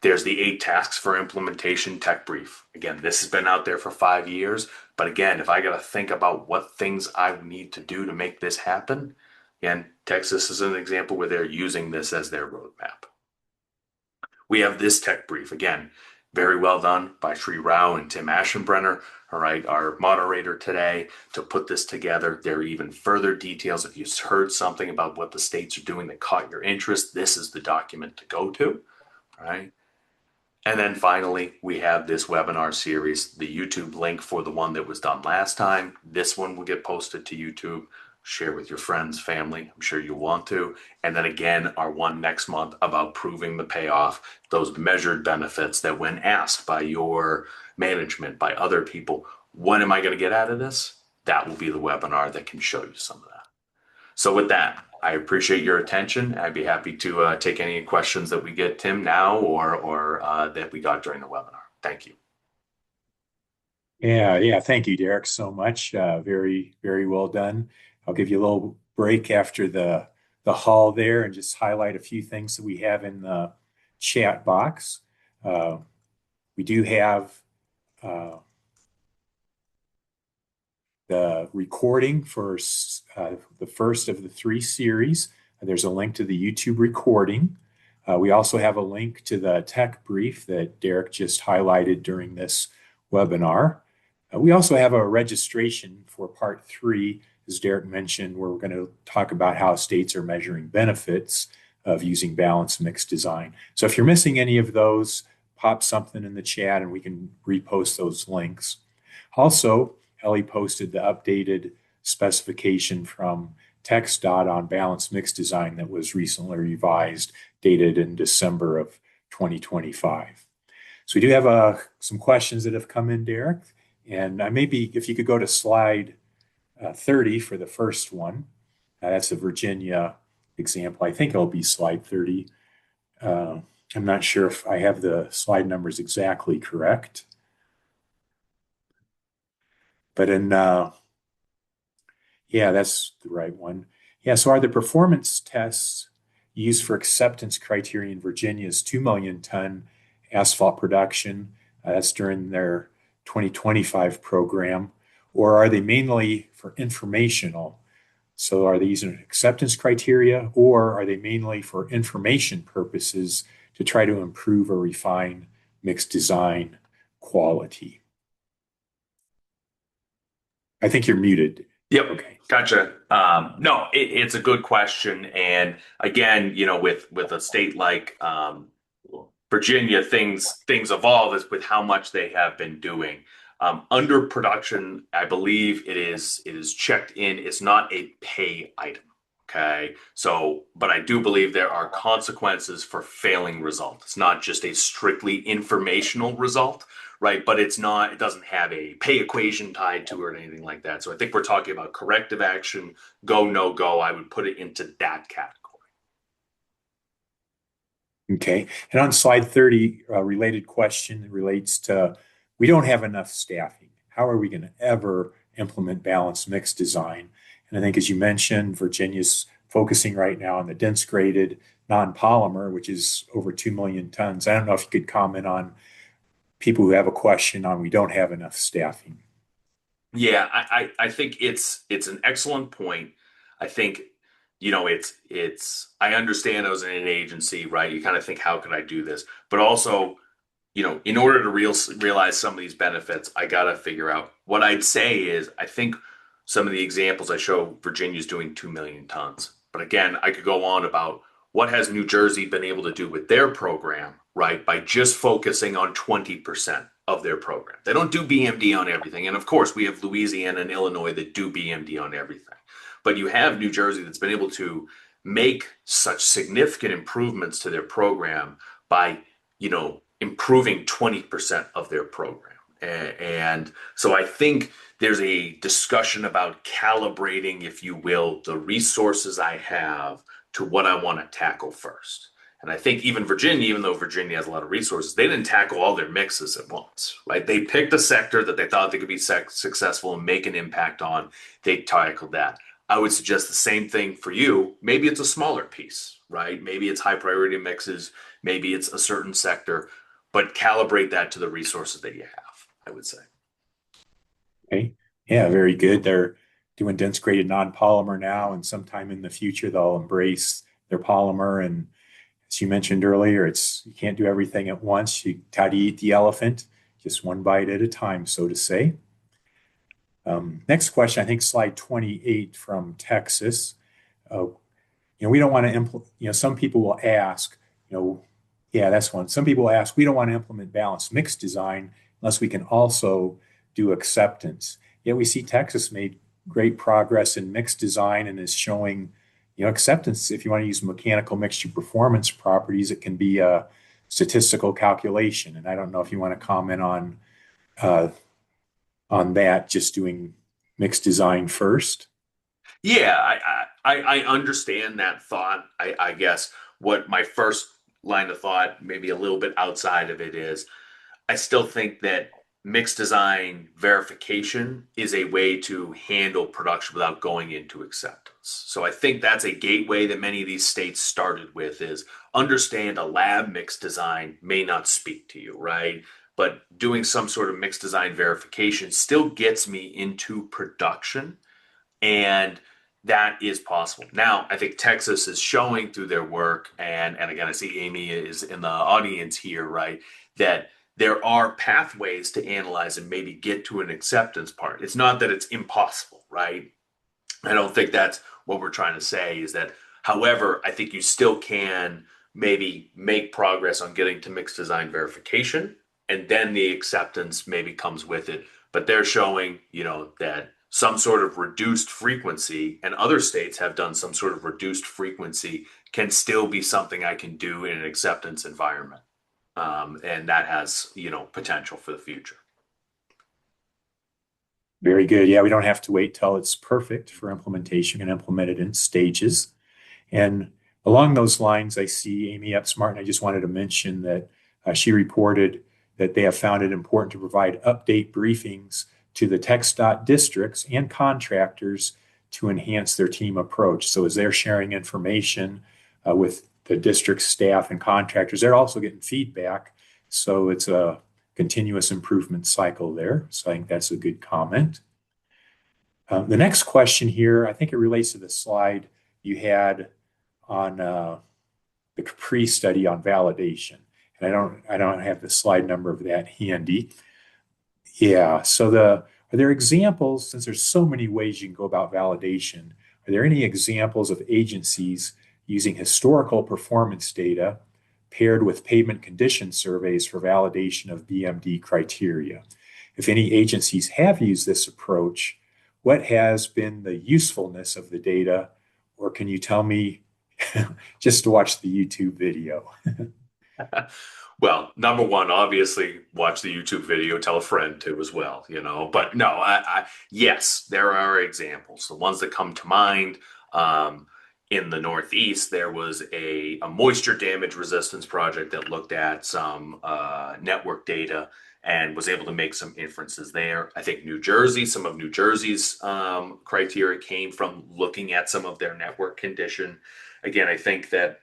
There's the 8 tasks for implementation tech brief. Again, this has been out there for 5 years, but again, if I got to think about what things I need to do to make this happen, again, Texas is an example where they're using this as their roadmap. We have this tech brief, again, very well done by Sri Rao and Tim Aschenbrenner, all right, our moderator today, to put this together. There are even further details. If you heard something about what the states are doing that caught your interest, this is the document to go to, all right? And then finally, we have this webinar series, the YouTube link for the one that was done last time. This one will get posted to YouTube. Share with your friends, family. I'm sure you want to. And then again, our one next month about proving the payoff, those measured benefits that when asked by your management, by other people, what am I going to get out of this? That will be the webinar that can show you some of that. So with that, I appreciate your attention. I'd be happy to take any questions that we get, Tim, now or that we got during the webinar. Thank you. Yeah. Thank you, Derek, so much. Very, very well done. I'll give you a little break after the haul there and just highlight a few things that we have in the chat box. We do have the recording for the first of the 3 series. There's a link to the YouTube recording. We also have a link to the tech brief that Derek just highlighted during this webinar. We also have a registration for part 3, as Derek mentioned, where we're going to talk about how states are measuring benefits of using balanced mixed design. So if you're missing any of those, pop something in the chat and we can repost those links. Also, Ellie posted the updated specification from TxDOT on balanced mixed design that was recently revised, dated in December of 2025. So we do have some questions that have come in, Derek. And maybe if you could go to slide 30 for the first one. That's a Virginia example. I think it'll be slide 30. I'm not sure if I have the slide numbers exactly correct. But yeah, that's the right one. Yeah, so are the performance tests used for acceptance criteria in Virginia's 2 million ton asphalt production? That's during their 2025 program. Or are they mainly for informational? So are they using acceptance criteria, or are they mainly for information purposes to try to improve or refine mixed design quality? I think you're muted. Yep. Okay. Gotcha. No, it's a good question. And again, with a state like Virginia, things evolve as with how much they have been doing. Under production, I believe it is checked in. It's not a pay item. Okay. So, but I do believe there are consequences for failing results. It's not just a strictly informational result, right? But it doesn't have a pay equation tied to it or anything like that. So I think we're talking about corrective action, go, no go. I would put it into that category. Okay. And on slide 30, a related question relates to we don't have enough staffing. How are we going to ever implement balanced mix design? And I think, as you mentioned, Virginia's focusing right now on the dense graded non-polymer, which is over 2 million tons. I don't know if you could comment on people who have a question on we don't have enough staffing. Yeah, I think it's an excellent point. I think, it's I understand I was in an agency, right? You kind of think, how could I do this? But also, in order to realize some of these benefits, I got to figure out what I'd say is I think some of the examples I show, Virginia's doing 2 million tons. But again, I could go on about what has New Jersey been able to do with their program, right? By just focusing on 20% of their program. They don't do BMD on everything. And of course, we have Louisiana and Illinois that do BMD on everything. But you have New Jersey that's been able to make such significant improvements to their program by, improving 20% of their program. And so I think there's a discussion about calibrating, if you will, the resources I have to what I want to tackle first. And I think even Virginia, even though Virginia has a lot of resources, they didn't tackle all their mixes at once, right? They picked a sector that they thought they could be successful and make an impact on. They tackled that. I would suggest the same thing for you. Maybe it's a smaller piece, right? Maybe it's high priority mixes. Maybe it's a certain sector, but calibrate that to the resources that you have, I would say. Okay. Yeah, very good. They're doing dense graded non-polymer now, and sometime in the future they'll embrace their polymer. And as you mentioned earlier, it's you can't do everything at once. You try to eat the elephant, just one bite at a time, so to say. Next question, I think slide 28 from Texas. We don't want to implement, some people will ask, yeah, that's one. Some people ask, we don't want to implement balanced mix design unless we can also do acceptance. Yet we see Texas made great progress in mix design and is showing, acceptance. If you want to use mechanical mixture performance properties, it can be a statistical calculation. And I don't know if you want to comment uh, on that, just doing mix design first. Yeah, I understand that thought. I guess what my first line of thought, maybe a little bit outside of it, is I still think that mixed design verification is a way to handle production without going into acceptance. So I think that's a gateway that many of these states started with is understand a lab mixed design may not speak to you, right? But doing some sort of mixed design verification still gets me into production, and that is possible. Now, I think Texas is showing through their work, and again, I see Amy is in the audience here, right? That there are pathways to analyze and maybe get to an acceptance part. It's not that it's impossible, right? I don't think that's what we're trying to say is that, however, I think you still can maybe make progress on getting to mixed design verification, and then the acceptance maybe comes with it. But they're showing, that some sort of reduced frequency, and other states have done some sort of reduced frequency, can still be something I can do in an acceptance environment. And that has, potential for the future. Very good. Yeah, we don't have to wait till it's perfect for implementation and implement it in stages. And along those lines, I see Amy Epsmart, and I just wanted to mention that she reported that they have found it important to provide update briefings to the TxDOT districts and contractors to enhance their team approach. So as they're sharing information with the district staff and contractors, they're also getting feedback. So it's a continuous improvement cycle there. So I think that's a good comment. The next question here, I think it relates to the slide you had on the Capri study on validation. And I don't have the slide number of that handy. Yeah, so are there examples, since there's so many ways you can go about validation, are there any examples of agencies using historical performance data paired with pavement condition surveys for validation of BMD criteria? If any agencies have used this approach, what has been the usefulness of the data, or can you tell me just to watch the YouTube video? Well, number one, obviously, watch the YouTube video, tell a friend to as well, But no, yes, there are examples. The ones that come to mind, in the Northeast, there was a moisture damage resistance project that looked at some network data and was able to make some inferences there. I think New Jersey, some of New Jersey's criteria came from looking at some of their network condition. Again, I think that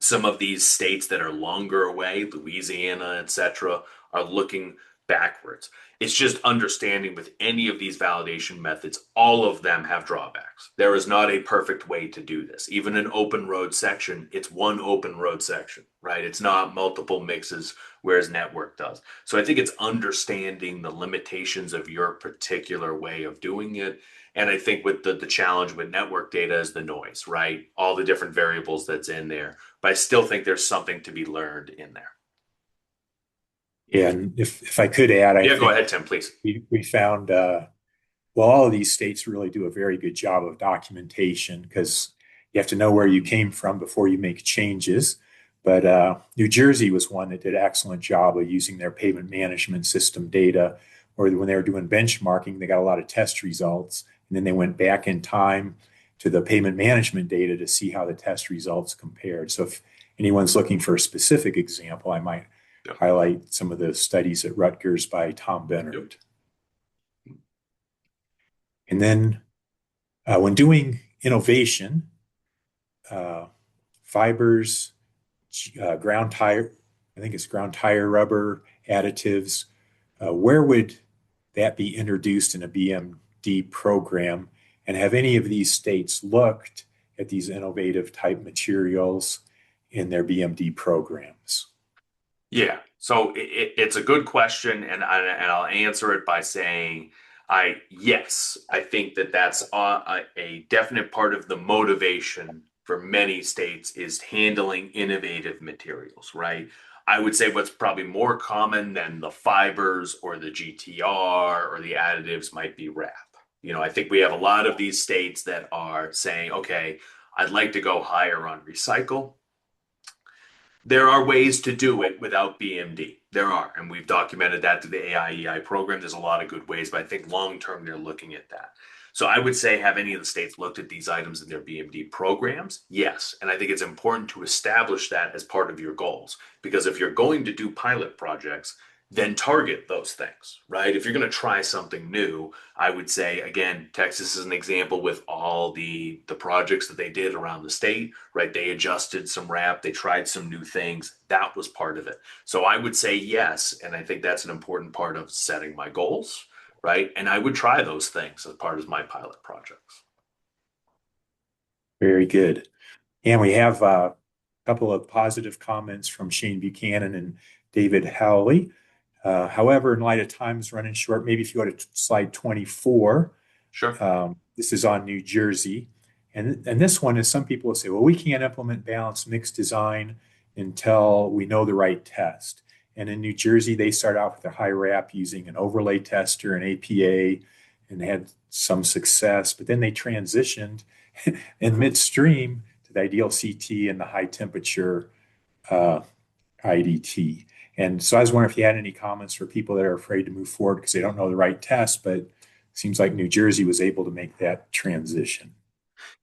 some of these states that are longer away, Louisiana, etc., are looking backwards. It's just understanding with any of these validation methods, all of them have drawbacks. There is not a perfect way to do this. Even an open road section, it's one open road section, right? It's not multiple mixes, whereas network does. So I think it's understanding the limitations of your particular way of doing it. And I think with the challenge with network data is the noise, right? All the different variables that's in there. But I still think there's something to be learned in there. Yeah, and if I could add, I Yeah, go think ahead, Tim, please. we found, well, all of these states really do a very good job of documentation because you have to know where you came from before you make changes. But New Jersey was one that did an excellent job of using their pavement management system data, or when they were doing benchmarking, they got a lot of test results, and then they went back in time to the pavement management data to see how the test results compared. So if anyone's looking for a specific example, I might highlight some of the studies at Rutgers by Tom Bennett. And then when doing innovation, fibers, ground tire, I think it's ground tire rubber, additives, where would that be introduced in a BMD program? And have any of these states looked at these innovative type materials in their BMD programs? Yeah, so it's a good question, and I'll answer it by saying, yes, I think that that's a definite part of the motivation for many states is handling innovative materials, right? I would say what's probably more common than the fibers or the GTR or the additives might be wrap. I think we have a lot of these states that are saying, okay, I'd like to go higher on recycle. There are ways to do it without BMD. There are, and we've documented that through the AIEI program. There's a lot of good ways, but I think long term they're looking at that. So I would say, have any of the states looked at these items in their BMD programs? Yes, and I think it's important to establish that as part of your goals, because if you're going to do pilot projects, then target those things, right? If you're going to try something new, I would say, again, Texas is an example with all the projects that they did around the state, right? They adjusted some wrap, they tried some new things. That was part of it. So I would say yes, and I think that's an important part of setting my goals, right? And I would try those things as part of my pilot projects. Very good. And we have a couple of positive comments from Shane Buchanan and David Howley. However, in light of time's running short, maybe if you go to slide 24, Sure. this is on New Jersey. And this one is some people will say, well, we can't implement balanced mixed design until we know the right test. And in New Jersey, they start out with a high wrap using an overlay tester, an APA, and had some success. But then they transitioned in midstream to the ideal CT and the high temperature IDT. And so I was wondering if you had any comments for people that are afraid to move forward because they don't know the right test, but Seems like New Jersey was able to make that transition.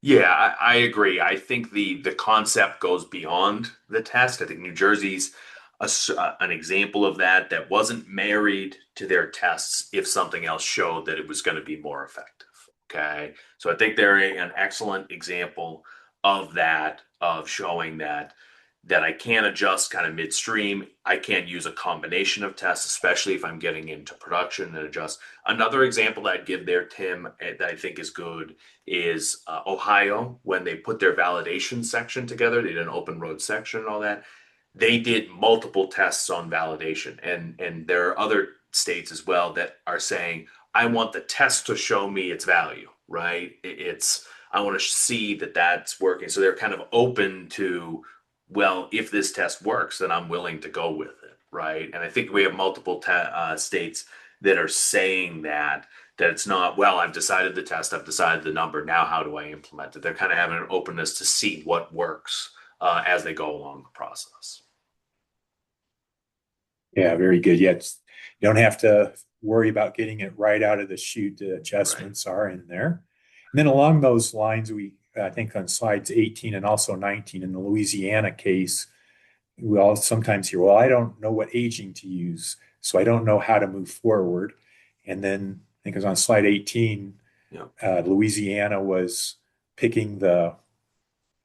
Yeah, I agree. I think the concept goes beyond the test. I think New Jersey's an example of that that wasn't married to their tests if something else showed that it was going to be more effective. Okay, so I think they're an excellent example of that, of showing that I can adjust kind of midstream. I can use a combination of tests, especially if I'm getting into production and adjust. Another example that I'd give there, Tim, that I think is good is Ohio, when they put their validation section together, they did an open road section and all that. They did multiple tests on validation, and there are other states as well that are saying, I want the test to show me its value, right? It's I want to see that that's working. So they're kind of open to, well, if this test works, then I'm willing to go with it, right? And I think we have multiple states that are saying that it's not, well, I've decided the test, I've decided the number, now how do I implement it? They're kind of having an openness to see what works as they go along the process. Yeah, very good. Yes, you don't have to worry about getting it right out of the chute. The Right. adjustments are in there. And then along those lines, I think on slides 18 and also 19 in the Louisiana case, we all sometimes hear, well, I don't know what aging to use, so I don't know how to move forward. And then I think it was on slide 18, Yeah. Louisiana was picking the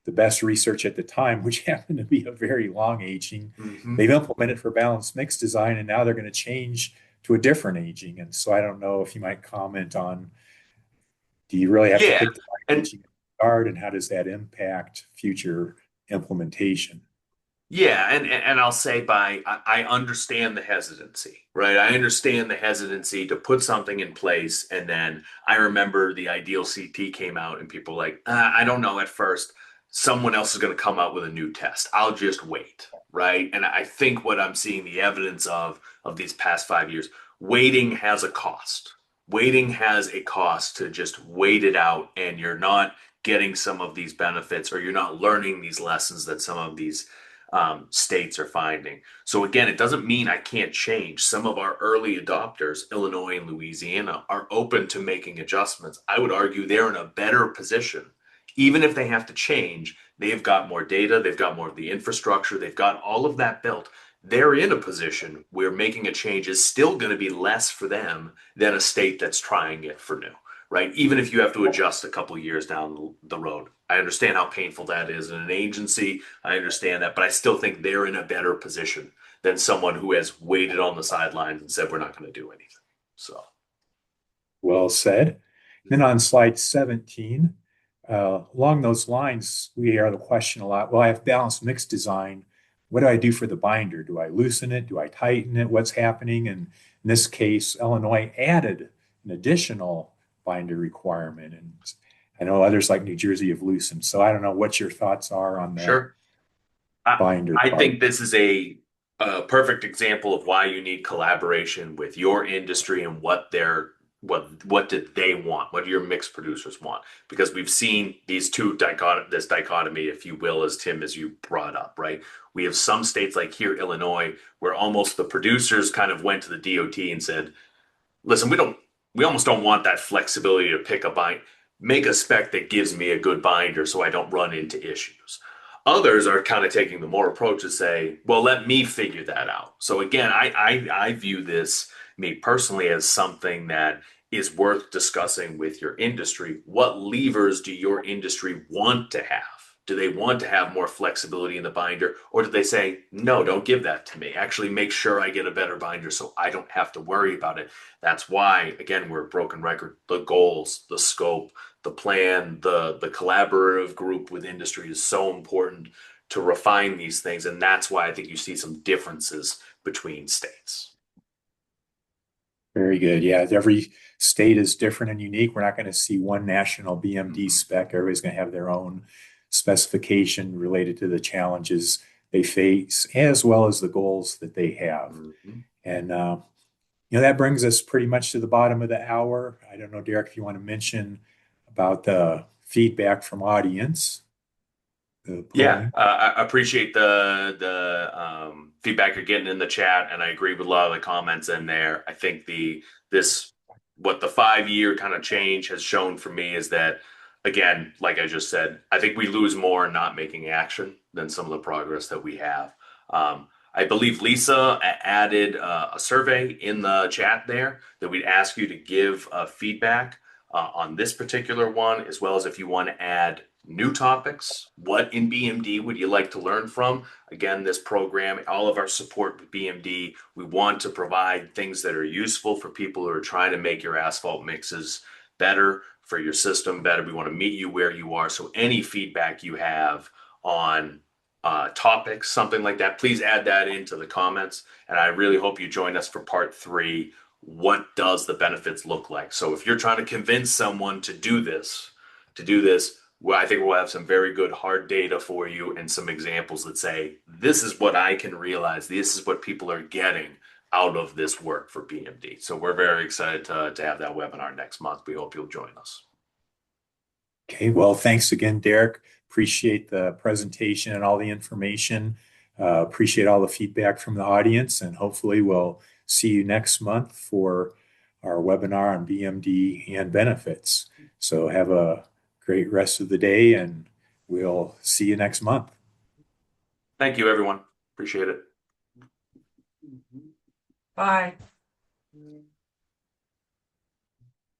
best research at the time, which happened to be a very long aging. Hmm. They've implemented for balanced mix design, and now they're going to change to a different aging. And so I don't know if you might comment on, do you really have to Yeah. pick the right And aging at the start, and how does that impact future implementation? yeah, and I'll say I understand the hesitancy, right? I understand the hesitancy to put something in place, and then I remember the ideal CT came out, and people were like, I don't know at first. Someone else is going to come out with a new test. I'll just wait, right? And I think what I'm seeing the evidence of these past 5 years, waiting has a cost. Waiting has a cost to just wait it out, and you're not getting some of these benefits, or you're not learning these lessons that some of these states are finding. So again, it doesn't mean I can't change. Some of our early adopters, Illinois and Louisiana, are open to making adjustments. I would argue they're in a better position. Even if they have to change, they've got more data, they've got more of the infrastructure, they've got all of that built. They're in a position where making a change is still going to be less for them than a state that's trying it for new, right? Even if you have to adjust a couple years down the road. I understand how painful that is in an agency. I understand that, but I still think they're in a better position than someone who has waited on the sidelines and said, we're not going to do anything. So, Well said. Then on slide 17, along those lines, we hear the question a lot. Well, I have balanced mix design. What do I do for the binder? Do I loosen it? Do I tighten it? What's happening? And in this case, Illinois added an additional binder requirement. And I know others like New Jersey have loosened. So I don't know what your thoughts are on the sure. I, binder I part. think this is a perfect example of why you need collaboration with your industry and what did they want? What do your mixed producers want? Because we've seen these this dichotomy, if you will, as Tim, as you brought up, right? We have some states like here, Illinois, where almost the producers kind of went to the DOT and said, listen, we almost don't want that flexibility to pick a bind, make a spec that gives me a good binder so I don't run into issues. Others are kind of taking the more approach to say, well, let me figure that out. So again, I view this, me personally, as something that is worth discussing with your industry. What levers do your industry want to have? Do they want to have more flexibility in the binder, or do they say, no, don't give that to me? Actually, make sure I get a better binder so I don't have to worry about it. That's why, again, we're a broken record. The goals, the scope, the plan, the collaborative group with industry is so important to refine these things. And that's why I think you see some differences between states. Very good. Yeah, every state is different and unique. We're not going to see one national BMD Mhm. spec. Everybody's going to have their own specification related to the challenges they face, as well as the goals that they have. Mhm. And that brings us pretty much to the bottom of the hour. I don't know, Derek, if you want to mention about the feedback from audience, the Yeah, polling. I appreciate the feedback you're getting in the chat, and I agree with a lot of the comments in there. I think the this what the 5 year kind of change has shown for me is that, again, like I just said, I think we lose more in not making action than some of the progress that we have. I believe Lisa added a survey in the chat there that we'd ask you to give feedback on this particular one, as well as if you want to add new topics. What in BMD would you like to learn from? Again, this program, all of our support with BMD, we want to provide things that are useful for people who are trying to make your asphalt mixes better, for your system better. We want to meet you where you are. So any feedback you have on topics, something like that, please add that into the comments. And I really hope you join us for part 3. What does the benefits look like? So if you're trying to convince someone to do this, well, I think we'll have some very good hard data for you and some examples that say, this is what I can realize. This is what people are getting out of this work for BMD. So we're very excited to have that webinar next month. We hope you'll join us. Okay, well, thanks again, Derek. Appreciate the presentation and all the information. Appreciate all the feedback from the audience, and hopefully we'll see you next month for our webinar on BMD and benefits. So have a great rest of the day, and we'll see you next month. Thank you, everyone. Appreciate it. Bye.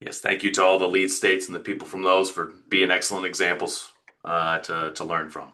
Yes, thank you to all the lead states and the people from those for being excellent examples to learn from.